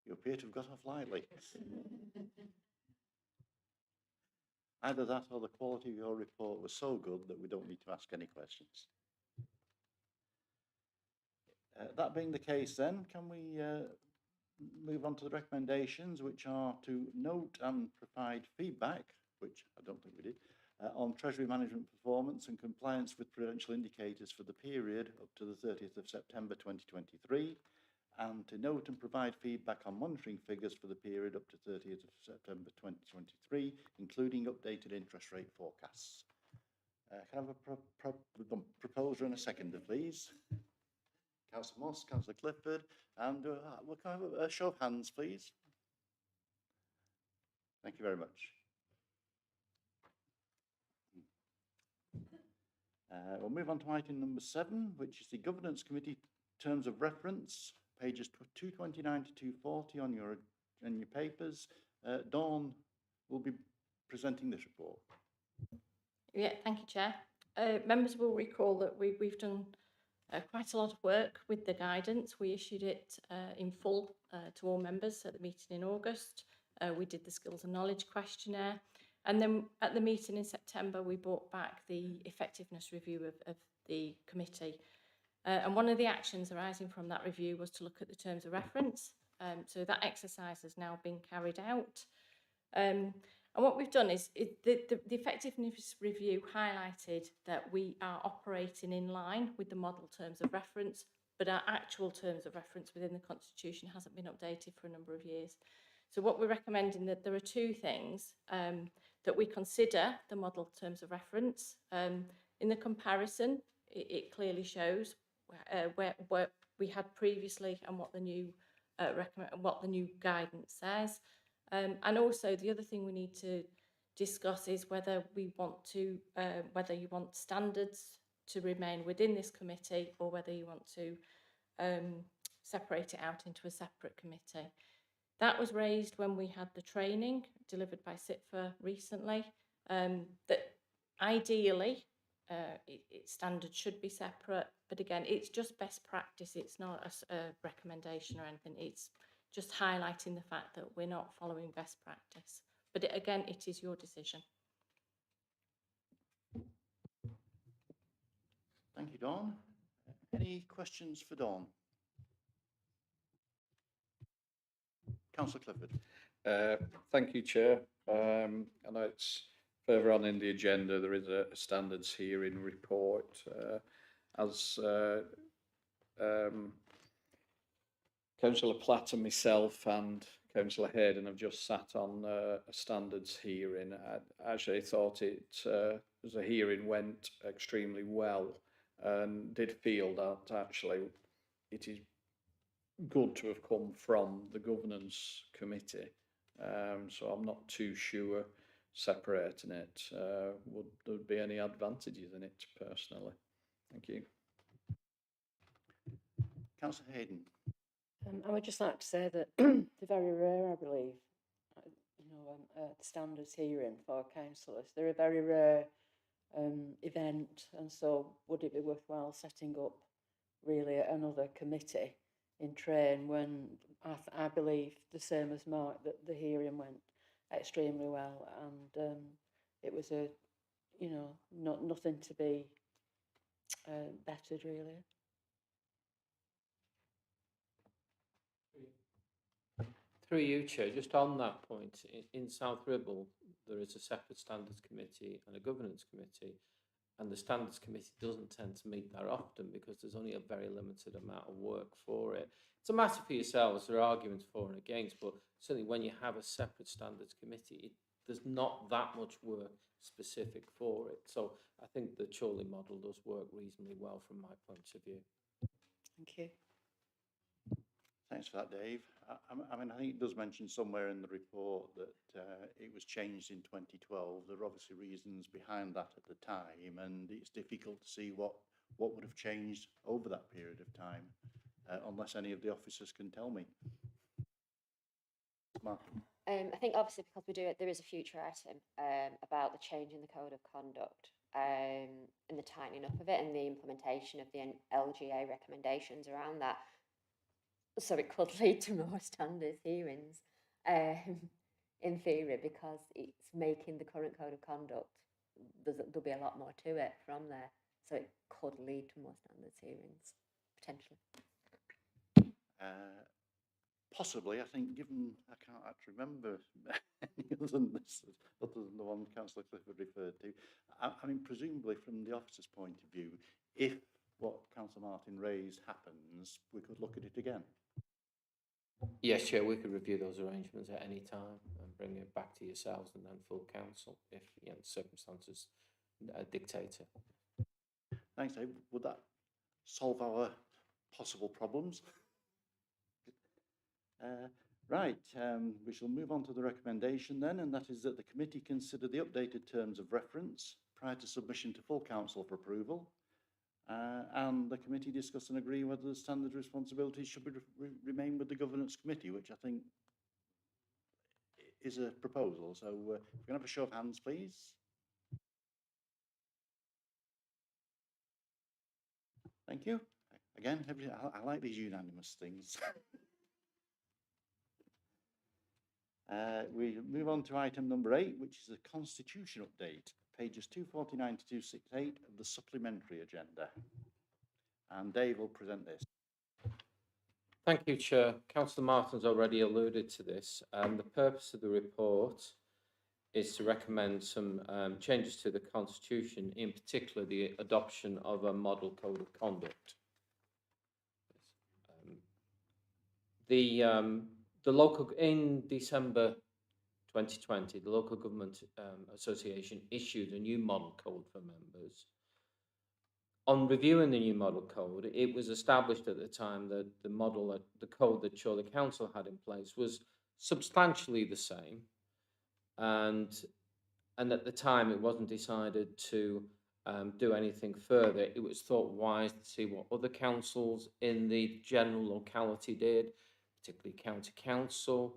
You appear to have got off lightly. Either that or the quality of your report was so good that we don't need to ask any questions. That being the case then, can we move on to the recommendations, which are to note and provide feedback, which I don't think we did, on Treasury management performance and compliance with prudential indicators for the period up to the 30th of September 2023, and to note and provide feedback on monitoring figures for the period up to 30th of September 2023, including updated interest rate forecasts. Can I have a proposer and a seconder, please? Councillor Moss, Councillor Clifford, and we'll kind of a show of hands, please. Thank you very much. We'll move on to item number 7, which is the Governance Committee Terms of Reference, pages 229 to 240 on your papers. Dawn will be presenting this report. Yeah, thank you, Chair. Members will recall that we've done quite a lot of work with the guidance. We issued it in full to all members at the meeting in August. We did the skills and knowledge questionnaire. And then at the meeting in September, we brought back the effectiveness review of the committee. And one of the actions arising from that review was to look at the terms of reference. So that exercise has now been carried out. And what we've done is the effectiveness review highlighted that we are operating in line with the model terms of reference, but our actual terms of reference within the Constitution hasn't been updated for a number of years. So what we're recommending that there are two things that we consider the model terms of reference. In the comparison, it clearly shows where we had previously and what the new guidance says. And also the other thing we need to discuss is whether you want standards to remain within this committee or whether you want to separate it out into a separate committee. That was raised when we had the training delivered by SITFA recently, that ideally standards should be separate, but again, it's just best practice. It's not a recommendation or anything. It's just highlighting the fact that we're not following best practice. But again, it is your decision. Thank you, Dawn. Any questions for Dawn? Councillor Clifford. Thank you, Chair. I know it's further on in the agenda, there is a standards hearing report. As Councillor Platt and myself and Councillor Hayden have just sat on a standards hearing. I actually thought it as a hearing went extremely well, and did feel that actually it is good to have come from the governance committee. So I'm not too sure separating it would there be any advantages in it personally. Thank you. Councillor Hayden. I would just like to say that they're very rare, I believe, the standards hearing for councillors. They're a very rare event, and so would it be worthwhile setting up really another committee in train when I believe the same as Mark that the hearing went extremely well, and it was nothing to be bettered really. Through you, Chair, just on that point, in South Ribble, there is a separate standards committee and a governance committee, and the standards committee doesn't tend to meet that often because there's only a very limited amount of work for it. It's a matter for yourselves, there are arguments for and against, but certainly when you have a separate standards committee, there's not that much work specific for it. So I think the Chorley model does work reasonably well from my point of view. Thank you. Thanks for that, Dave. I mean, I think it does mention somewhere in the report that it was changed in 2012. There are obviously reasons behind that at the time, and it's difficult to see what would have changed over that period of time, unless any of the officers can tell me. Martin. I think obviously because we do it, there is a future item about the change in the code of conduct and the tightening up of it and the implementation of the LGA recommendations around that. So it could lead to more standard hearings in theory, because it's making the current code of conduct, there'll be a lot more to it from there. So it could lead to more standards hearings, potentially. Possibly, I think, given I can't actually remember any other than this, other than the one Councillor Clifford referred to. I mean, presumably from the officer's point of view, if what Councillor Martin raised happens, we could look at it again. Yes, Chair, we could review those arrangements at any time and bring it back to yourselves and then full council if circumstances dictate it. Thanks, Dave. Would that solve our possible problems? Right, we shall move on to the recommendation then, and that is that the committee consider the updated terms of reference prior to submission to full council for approval, and the committee discuss and agree whether the standard responsibilities should remain with the governance committee, which I think is a proposal. So we're going to have a show of hands, please. Thank you. Again, I like these unanimous things. We move on to item number 8, which is a constitution update, pages 249 to 268 of the supplementary agenda. And Dave will present this. Thank you, Chair. Councillor Martin's already alluded to this. The purpose of the report is to recommend some changes to the Constitution, in particular the adoption of a model code of conduct. In December 2020, the Local Government Association issued a new model code for members. On reviewing the new model code, it was established at the time that the code that Chorley Council had in place was substantially the same, and at the time it wasn't decided to do anything further. It was thought wise to see what other councils in the general locality did, particularly county council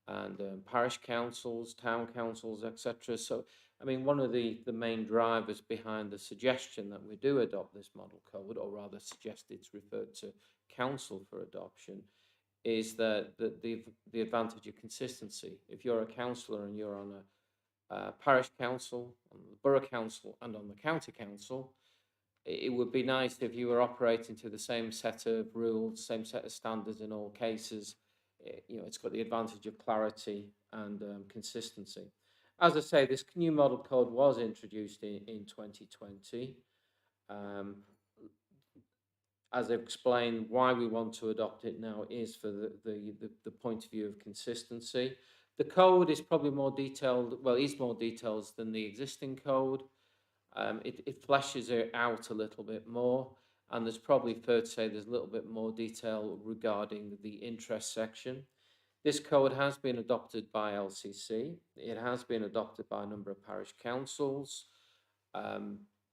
and parish councils, town councils, etc. So, I mean, one of the main drivers behind the suggestion that we do adopt this model code, or rather suggest it's referred to council for adoption, is that the advantage of consistency. If you're a councillor and you're on a parish council, on the borough council and on the county council, it would be nice if you were operating to the same set of rules, same set of standards in all cases. It's got the advantage of clarity and consistency. As I say, this new model code was introduced in 2020. As I've explained, why we want to adopt it now is for the point of view of consistency. The code is probably more detailed, well, is more detailed than the existing code. It fleshes it out a little bit more, and there's probably fair to say there's a little bit more detail regarding the interest section. This code has been adopted by LCC. It has been adopted by a number of parish councils,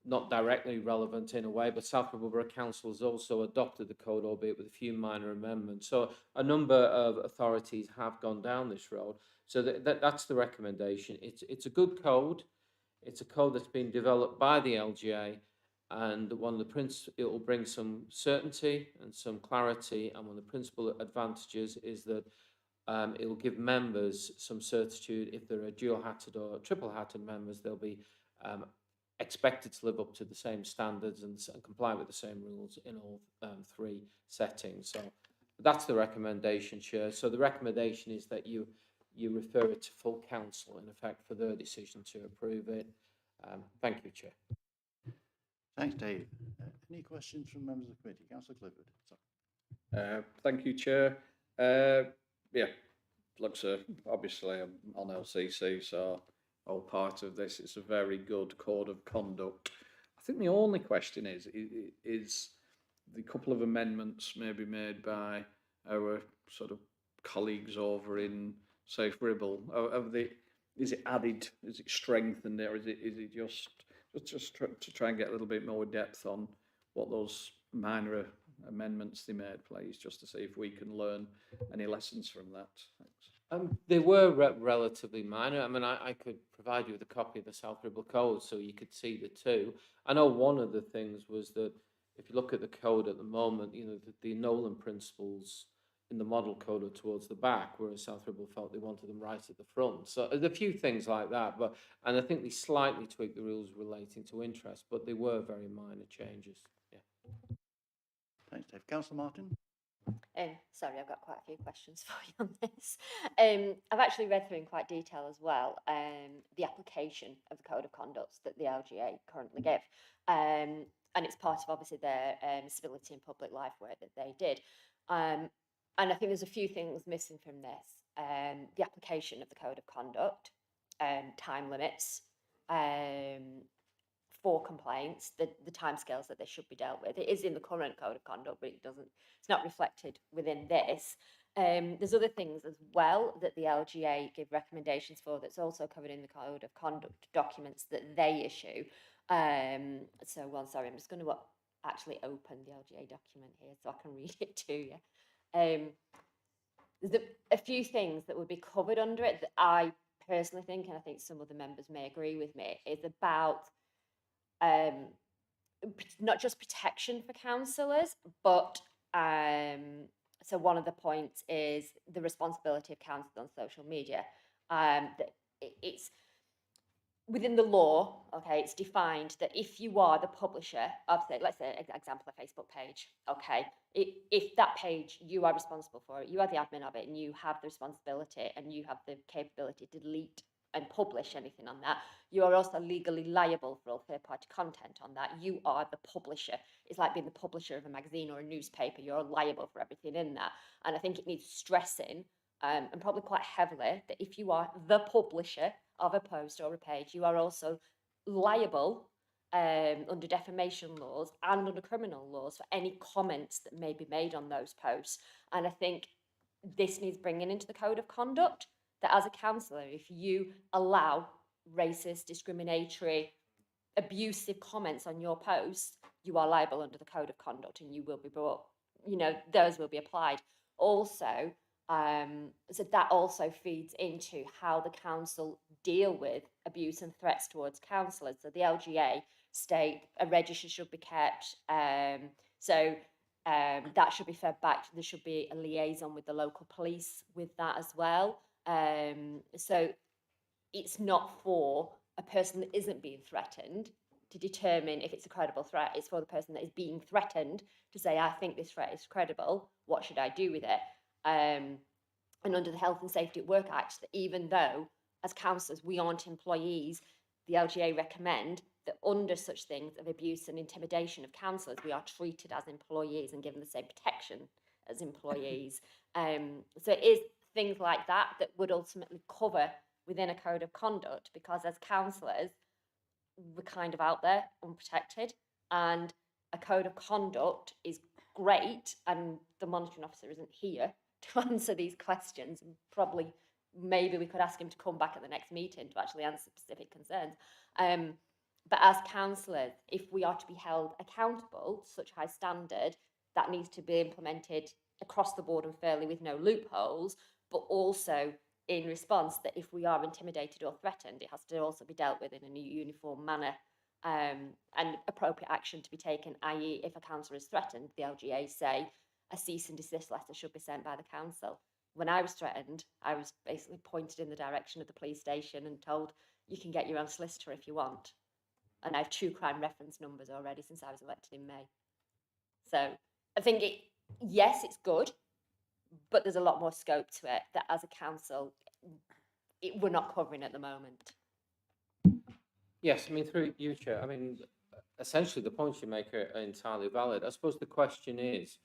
not directly relevant in a way, but South Ribble Borough Council has also adopted the code, albeit with a few minor amendments. So a number of authorities have gone down this road. So that's the recommendation. It's a good code. It's a code that's been developed by the LGA, and one of the it will bring some certainty and some clarity, and one of the principal advantages is that it will give members some certitude. If there are dual-hatted or triple-hatted members, they'll be expected to live up to the same standards and comply with the same rules in all 3 settings. So that's the recommendation, Chair. So the recommendation is that you refer it to full council, in effect, for their decision to approve it. Thank you, Chair. Thanks, Dave. Any questions from members of the committee? Councillor Clifford. Sorry. Thank you, Chair. Yeah, looks obviously I'm on LCC, so all part of this. It's a very good code of conduct. I think the only question is the couple of amendments maybe made by our sort of colleagues over in Safe Ribble. Is it added? Is it strengthened? Or is it just to try and get a little bit more depth on what those minor amendments they made, please, just to see if we can learn any lessons from that. Thanks. They were relatively minor. I mean, I could provide you with a copy of the South Ribble Code so you could see the two. I know one of the things was that if you look at the code at the moment, you know, the Nolan principles in the model code are towards the back, whereas South Ribble felt they wanted them right at the front. So there's a few things like that, and I think they slightly tweaked the rules relating to interest, but they were very minor changes. Yeah. Thanks, Dave. Councillor Martin? Sorry, I've got quite a few questions for you on this. I've actually read through in quite detail as well the application of the Code of Conduct that the LGA currently give. And it's part of obviously their civility and public life work that they did. And I think there's a few things missing from this. The application of the Code of Conduct, time limits, for complaints, the timescales that they should be dealt with. It is in the current Code of Conduct, but it's not reflected within this. There's other things as well that the LGA give recommendations for that's also covered in the Code of Conduct documents that they issue. Sorry, I'm just going to actually open the LGA document here so I can read it to you. There's a few things that would be covered under it that I personally think, and I think some of the members may agree with me, is about not just protection for councillors, but so one of the points is the responsibility of councillors on social media. That it's within the law, okay, it's defined that if you are the publisher of, say, let's say, example, a Facebook page, okay, if that page, you are responsible for it, you are the admin of it, and you have the responsibility and you have the capability to delete and publish anything on that, you are also legally liable for all third-party content on that. You are the publisher. It's like being the publisher of a magazine or a newspaper. You're liable for everything in that. And I think it needs stressing, and probably quite heavily, that if you are the publisher of a post or a page, you are also liable under defamation laws and under criminal laws for any comments that may be made on those posts. And I think this needs bringing into the Code of Conduct, that as a councillor, if you allow racist, discriminatory, abusive comments on your posts, you are liable under the Code of Conduct and you will be brought, those will be applied. Also, so that also feeds into how the council deal with abuse and threats towards councillors. So the LGA state a register should be kept. That should be fed back. There should be a liaison with the local police with that as well. So it's not for a person that isn't being threatened to determine if it's a credible threat. It's for the person that is being threatened to say, I think this threat is credible. What should I do with it? And under the Health and Safety at Work Act, that even though as councillors we aren't employees, the LGA recommend that under such things of abuse and intimidation of councillors, we are treated as employees and given the same protection as employees. So it is things like that that would ultimately cover within a Code of Conduct, because as councillors, we're kind of out there unprotected, and a Code of Conduct is great, and the monitoring officer isn't here to answer these questions. Probably, maybe we could ask him to come back at the next meeting to actually answer specific concerns. But as councillors, if we are to be held accountable to such high standard, that needs to be implemented across the board and fairly with no loopholes, but also in response that if we are intimidated or threatened, it has to also be dealt with in a uniform manner, and appropriate action to be taken, i.e. if a councillor is threatened, the LGA say a cease and desist letter should be sent by the council. When I was threatened, I was basically pointed in the direction of the police station and told, you can get your own solicitor if you want. And I have 2 crime reference numbers already since I was elected in May. So I think yes, it's good, but there's a lot more scope to it that as a council, we're not covering at the moment. Yes, I mean, through you, Chair, I mean, essentially the points you make are entirely valid. I suppose the question is,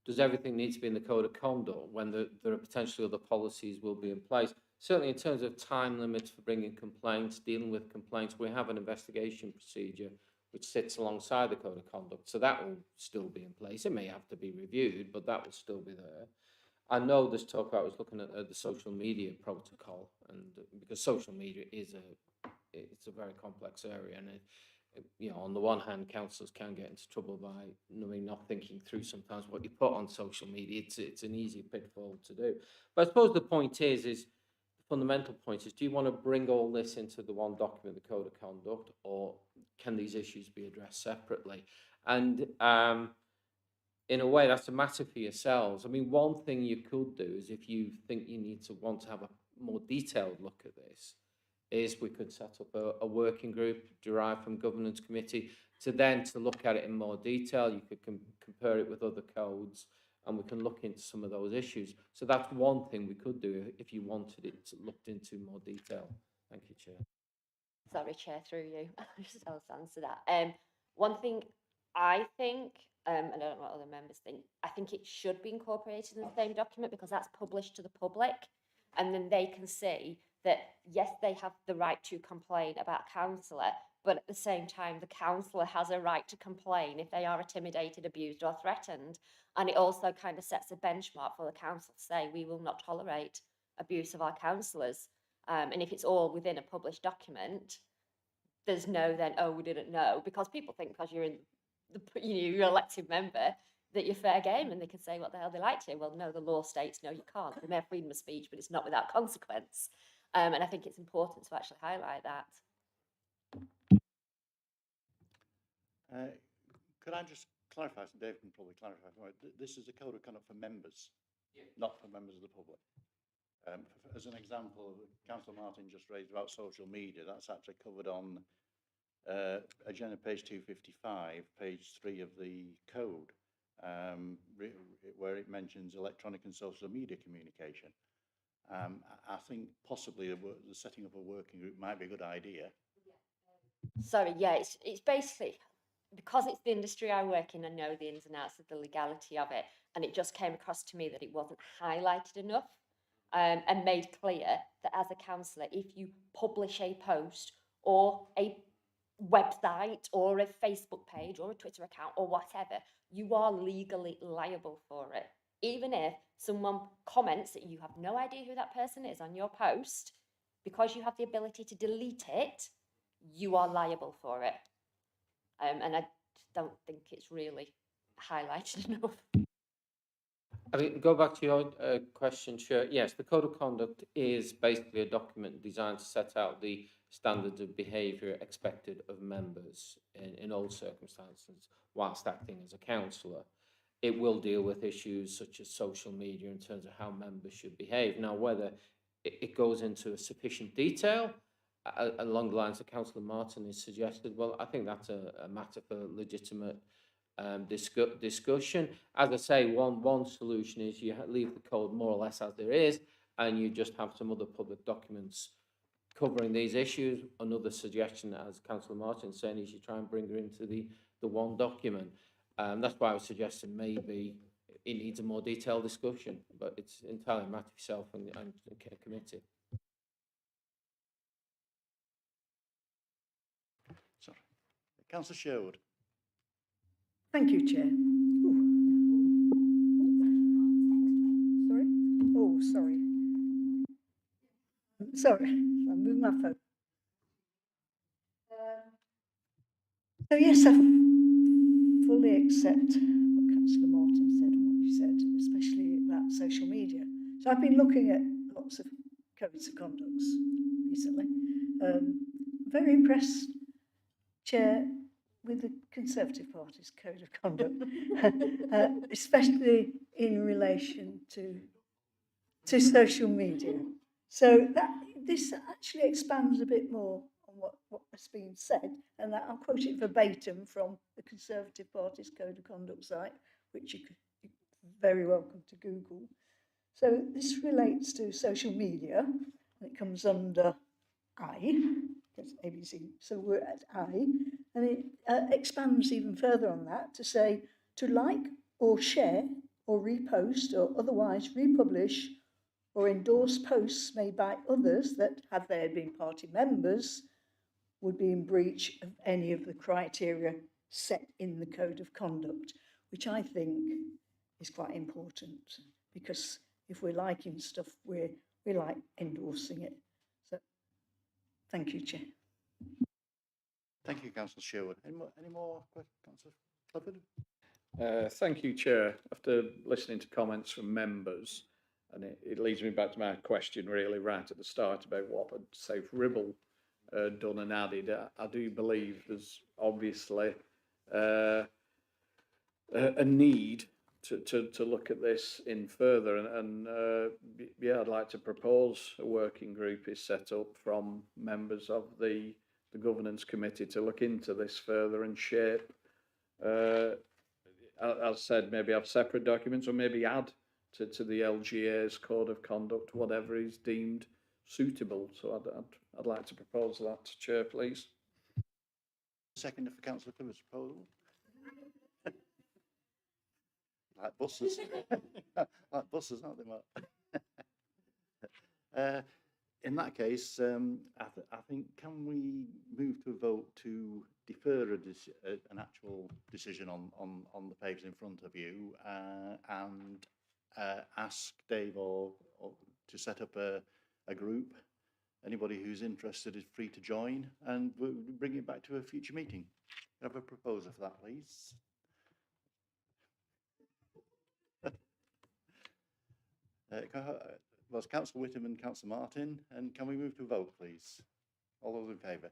does everything need to be in the Code of Conduct when there are potentially other policies will be in place? certainly in terms of time limits for bringing complaints, dealing with complaints, we have an investigation procedure which sits alongside the code of conduct. So that will still be in place. It may have to be reviewed, but that will still be there. I know there's talk about, I was looking at the social media protocol, and because social media it's a very complex area, and you know, on the one hand, councillors can get into trouble by not thinking through sometimes what you put on social media. It's an easy pitfall to do. But I suppose the point is the fundamental point is, do you want to bring all this into the one document, the code of conduct, or can these issues be addressed separately? And in a way, that's a matter for yourselves. I mean, one thing you could do is, if you think you want to have a more detailed look at this, is we could set up a working group derived from governance committee to look at it in more detail. You could compare it with other codes, and we can look into some of those issues. So that's one thing we could do if you wanted it looked into more detail. Thank you, Chair. Sorry, Chair, through you. I'll answer that. One thing I think, and I don't know what other members think, I think it should be incorporated in the same document, because that's published to the public, and then they can see that, yes, they have the right to complain about a councillor, but at the same time, the councillor has a right to complain if they are intimidated, abused or threatened. And it also kind of sets a benchmark for the council to say, we will not tolerate abuse of our councillors. And if it's all within a published document, there's no then, oh, we didn't know, because people think because you're in you're an elected member that you're fair game and they can say what the hell they like to. Well, no, the law states no, you can't. You may have freedom of speech, but it's not without consequence. And I think it's important to actually highlight that. Could I just clarify, so Dave can probably clarify, this is a code of conduct for members, not for members of the public. As an example, Councillor Martin just raised about social media, that's actually covered on agenda page 255, page 3 of the code, where it mentions electronic and social media communication. I think possibly the setting up a working group might be a good idea. Sorry, yeah, it's basically, because it's the industry I work in, I know the ins and outs of the legality of it, and it just came across to me that it wasn't highlighted enough and made clear that as a councillor, if you publish a post or a website or a Facebook page or a Twitter account or whatever, you are legally liable for it. Even if someone comments that you have no idea who that person is on your post, because you have the ability to delete it, you are liable for it. And I don't think it's really highlighted enough. I mean, go back to your question, Chair. Yes, the Code of Conduct is basically a document designed to set out the standards of behaviour expected of members in all circumstances whilst acting as a councillor. It will deal with issues such as social media in terms of how members should behave. Now, whether it goes into sufficient detail along the lines that Councillor Martin has suggested, well, I think that's a matter for legitimate discussion. As I say, one solution is you leave the code more or less as there is, and you just have some other public documents covering these issues. Another suggestion, as Councillor Martin is saying, is you try and bring her into the one document. That's why I was suggesting maybe it needs a more detailed discussion, but it's entirely a matter of yourself and the committee. Sorry. Councillor Sherwood. Thank you, Chair. Sorry? Oh, sorry. Sorry, I moved my phone. So yes, I fully accept what Councillor Martin said and what you said, especially about social media. So I've been looking at lots of codes of conducts recently. Very impressed, Chair, with the Conservative Party's code of conduct, especially in relation to social media. So this actually expands a bit more on what has been said, and I'll quote it verbatim from the Conservative Party's code of conduct site, which you're very welcome to Google. So this relates to social media, and it comes under I, because ABC, so we're at I, and it expands even further on that to say to like or share or repost or otherwise republish or endorse posts made by others that, had they been party members, would be in breach of any of the criteria set in the Code of Conduct, which I think is quite important, because if we're liking stuff, we like endorsing it. So, thank you, Chair. Thank you, Councillor Sherwood. Any more questions, Councillor Clifford? Thank you, Chair. After listening to comments from members, and it leads me back to my question really right at the start about what had Safe Ribble done and added. I do believe there's obviously a need to look at this in further, and yeah, I'd like to propose a working group is set up from members of the governance committee to look into this further and shape, as I said, maybe have separate documents or maybe add to the LGA's code of conduct whatever is deemed suitable. So I'd like to propose that, Chair, please. Second for Councillor Clifford's proposal. Like buses. Like buses, aren't they, Mark? In that case, I think, can we move to a vote to defer an actual decision on the papers in front of you, and ask Dave or to set up a group? Anybody who's interested is free to join, and we'll bring it back to a future meeting. Can I have a proposer for that, please? Well, it's Councillor Whittam and Councillor Martin, and can we move to a vote, please? All those in favour?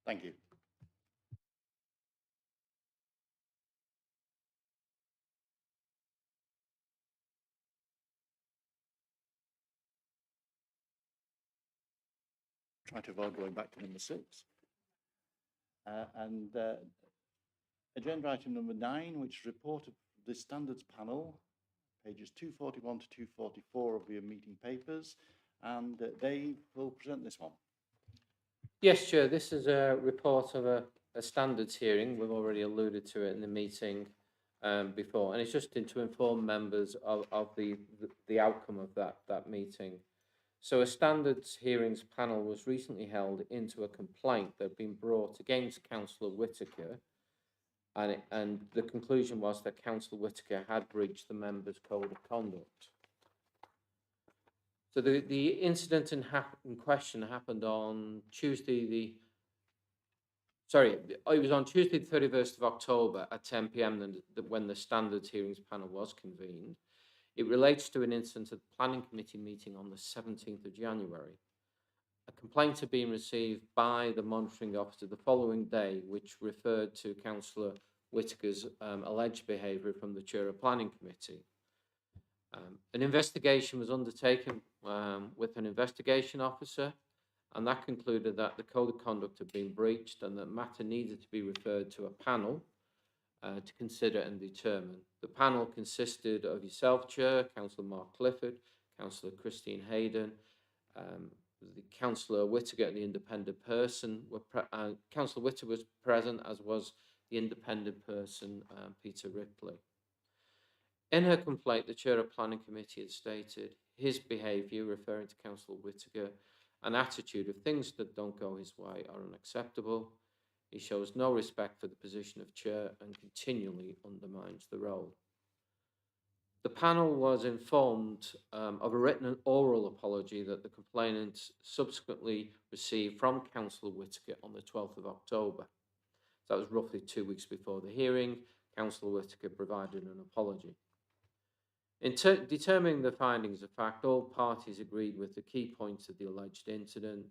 Thank you. Try to avoid going back to number 6. Agenda item number 9, which is report of the standards panel, pages 241 to 244 of your meeting papers, and Dave will present this one. Yes, Chair, this is a report of a standards hearing. We've already alluded to it in the meeting before, and it's just to inform members of the outcome of that meeting. So a standards hearings panel was recently held into a complaint that had been brought against Councillor Whittaker, and the conclusion was that Councillor Whittaker had breached the members' code of conduct. So the incident in question happened on Tuesday, it was on Tuesday the 31st of October at 10 p.m. when the standards hearings panel was convened. It relates to an incident at the planning committee meeting on the 17th of January. A complaint had been received by the monitoring officer the following day, which referred to Councillor Whittaker's alleged behaviour from the chair of planning committee. An investigation was undertaken with an investigation officer, and that concluded that the code of conduct had been breached and that matter needed to be referred to a panel to consider and determine. The panel consisted of yourself, Chair, Councillor Mark Clifford, Councillor Christine Hayden, the Councillor Whittaker and the independent person. Councillor Whittaker was present, as was the independent person, Peter Ripley. In her complaint, the Chair of Planning Committee had stated his behaviour, referring to Councillor Whittaker, an attitude of things that don't go his way are unacceptable. He shows no respect for the position of chair and continually undermines the role. The panel was informed of a written and oral apology that the complainant subsequently received from Councillor Whittaker on the 12th of October. That was roughly 2 weeks before the hearing. Councillor Whittaker provided an apology. In determining the findings of fact, all parties agreed with the key points of the alleged incident,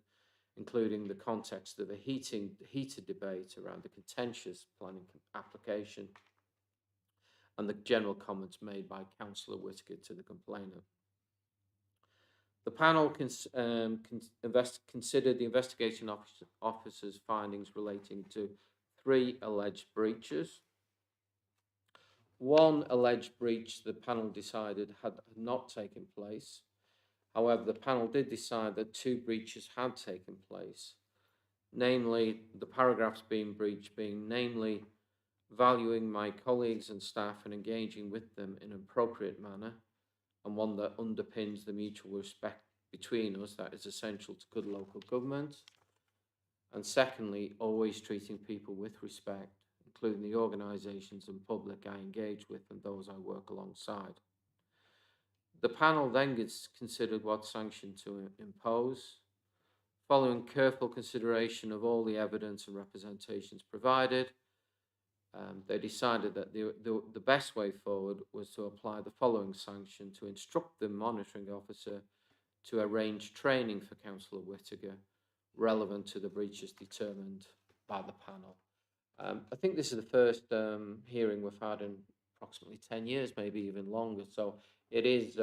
including the context of a heated debate around the contentious planning application and the general comments made by Councillor Whittaker to the complainant. The panel considered the investigation officer's findings relating to 3 alleged breaches. One alleged breach the panel decided had not taken place. However, the panel did decide that 2 breaches had taken place, namely the paragraphs being breached being namely valuing my colleagues and staff and engaging with them in an appropriate manner, and one that underpins the mutual respect between us that is essential to good local government. And secondly, always treating people with respect, including the organisations and public I engage with and those I work alongside. The panel then considered what sanction to impose. Following careful consideration of all the evidence and representations provided, they decided that the best way forward was to apply the following sanction: to instruct the monitoring officer to arrange training for Councillor Whittaker relevant to the breaches determined by the panel. I think this is the first hearing we've had in approximately 10 years, maybe even longer. So it is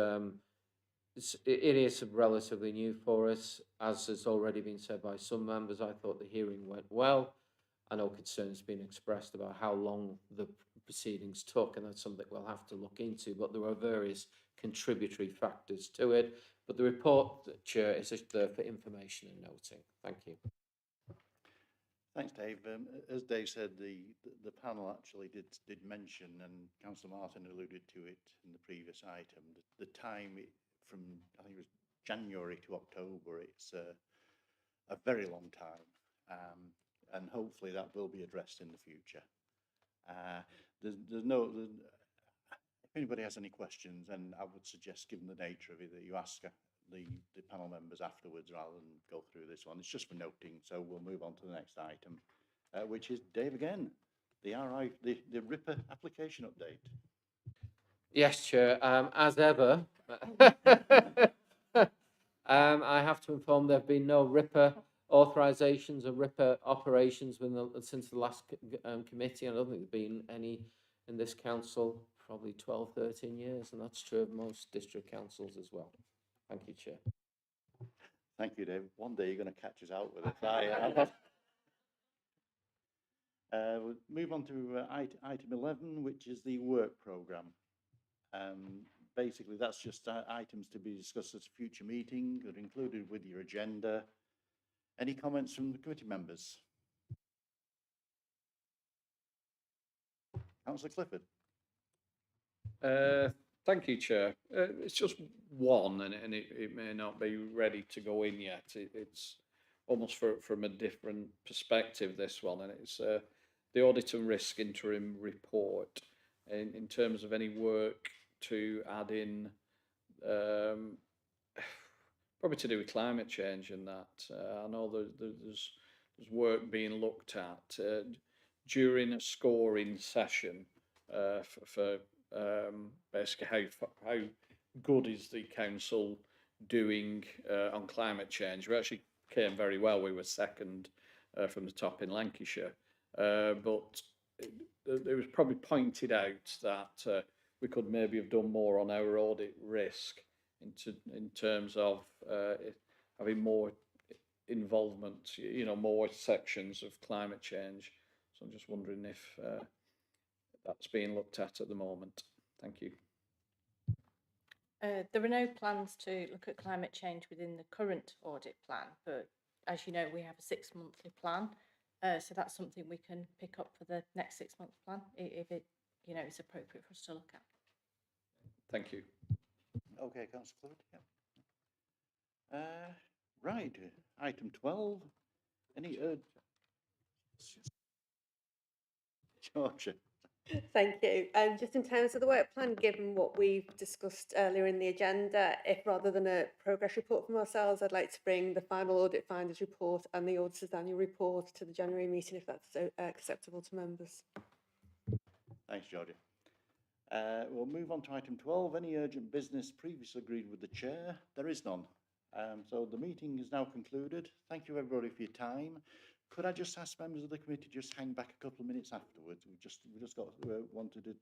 relatively new for us. As has already been said by some members, I thought the hearing went well. I know concerns been expressed about how long the proceedings took, and that's something we'll have to look into, but there are various contributory factors to it. But the report, Chair, is just there for information and noting. Thank you. Thanks, Dave. As Dave said, the panel actually did mention, and Councillor Martin alluded to it in the previous item, the time from, I think it was January to October, it's a very long time, and hopefully that will be addressed in the future. If anybody has any questions, then I would suggest, given the nature of it, that you ask the panel members afterwards rather than go through this one. It's just for noting, so we'll move on to the next item, which is Dave again, the RIPA application update. Yes, Chair. As ever, I have to inform there have been no RIPA authorisations or RIPA operations since the last committee. I don't think there's been any in this council probably 12, 13 years, and that's true of most district councils as well. Thank you, Chair. Thank you, Dave. One day you're going to catch us out with it. We'll move on to item 11, which is the work programme. Basically, that's just items to be discussed at a future meeting that are included with your agenda. Any comments from the committee members? Councillor Clifford. Thank you, Chair. It's just one, and it may not be ready to go in yet. It's almost from a different perspective, this one, and it's the Audit and Risk Interim Report in terms of any work to add in, probably to do with climate change and that. I know there's work being looked at during a scoring session for basically how good is the council doing on climate change. We actually came very well. We were second from the top in Lancashire, but it was probably pointed out that we could maybe have done more on our audit risk in terms of having more involvement, more sections of climate change. So I'm just wondering if that's being looked at the moment. Thank you. There are no plans to look at climate change within the current audit plan, but as you know, we have a 6-monthly plan. So that's something we can pick up for the next 6-month plan if it, is appropriate for us to look at. Thank you. Okay, Councillor Clifford. Yeah. Right, item 12. Any Georgia. Thank you. Just in terms of the work plan, given what we've discussed earlier in the agenda, if rather than a progress report from ourselves, I'd like to bring the final audit finders report and the auditor's annual report to the January meeting, if that's acceptable to members. Thanks, Georgia. We'll move on to item 12. Any urgent business previously agreed with the chair? There is none. So the meeting is now concluded. Thank you, everybody, for your time. Could I just ask members of the committee just hang back a couple of minutes afterwards? We just wanted to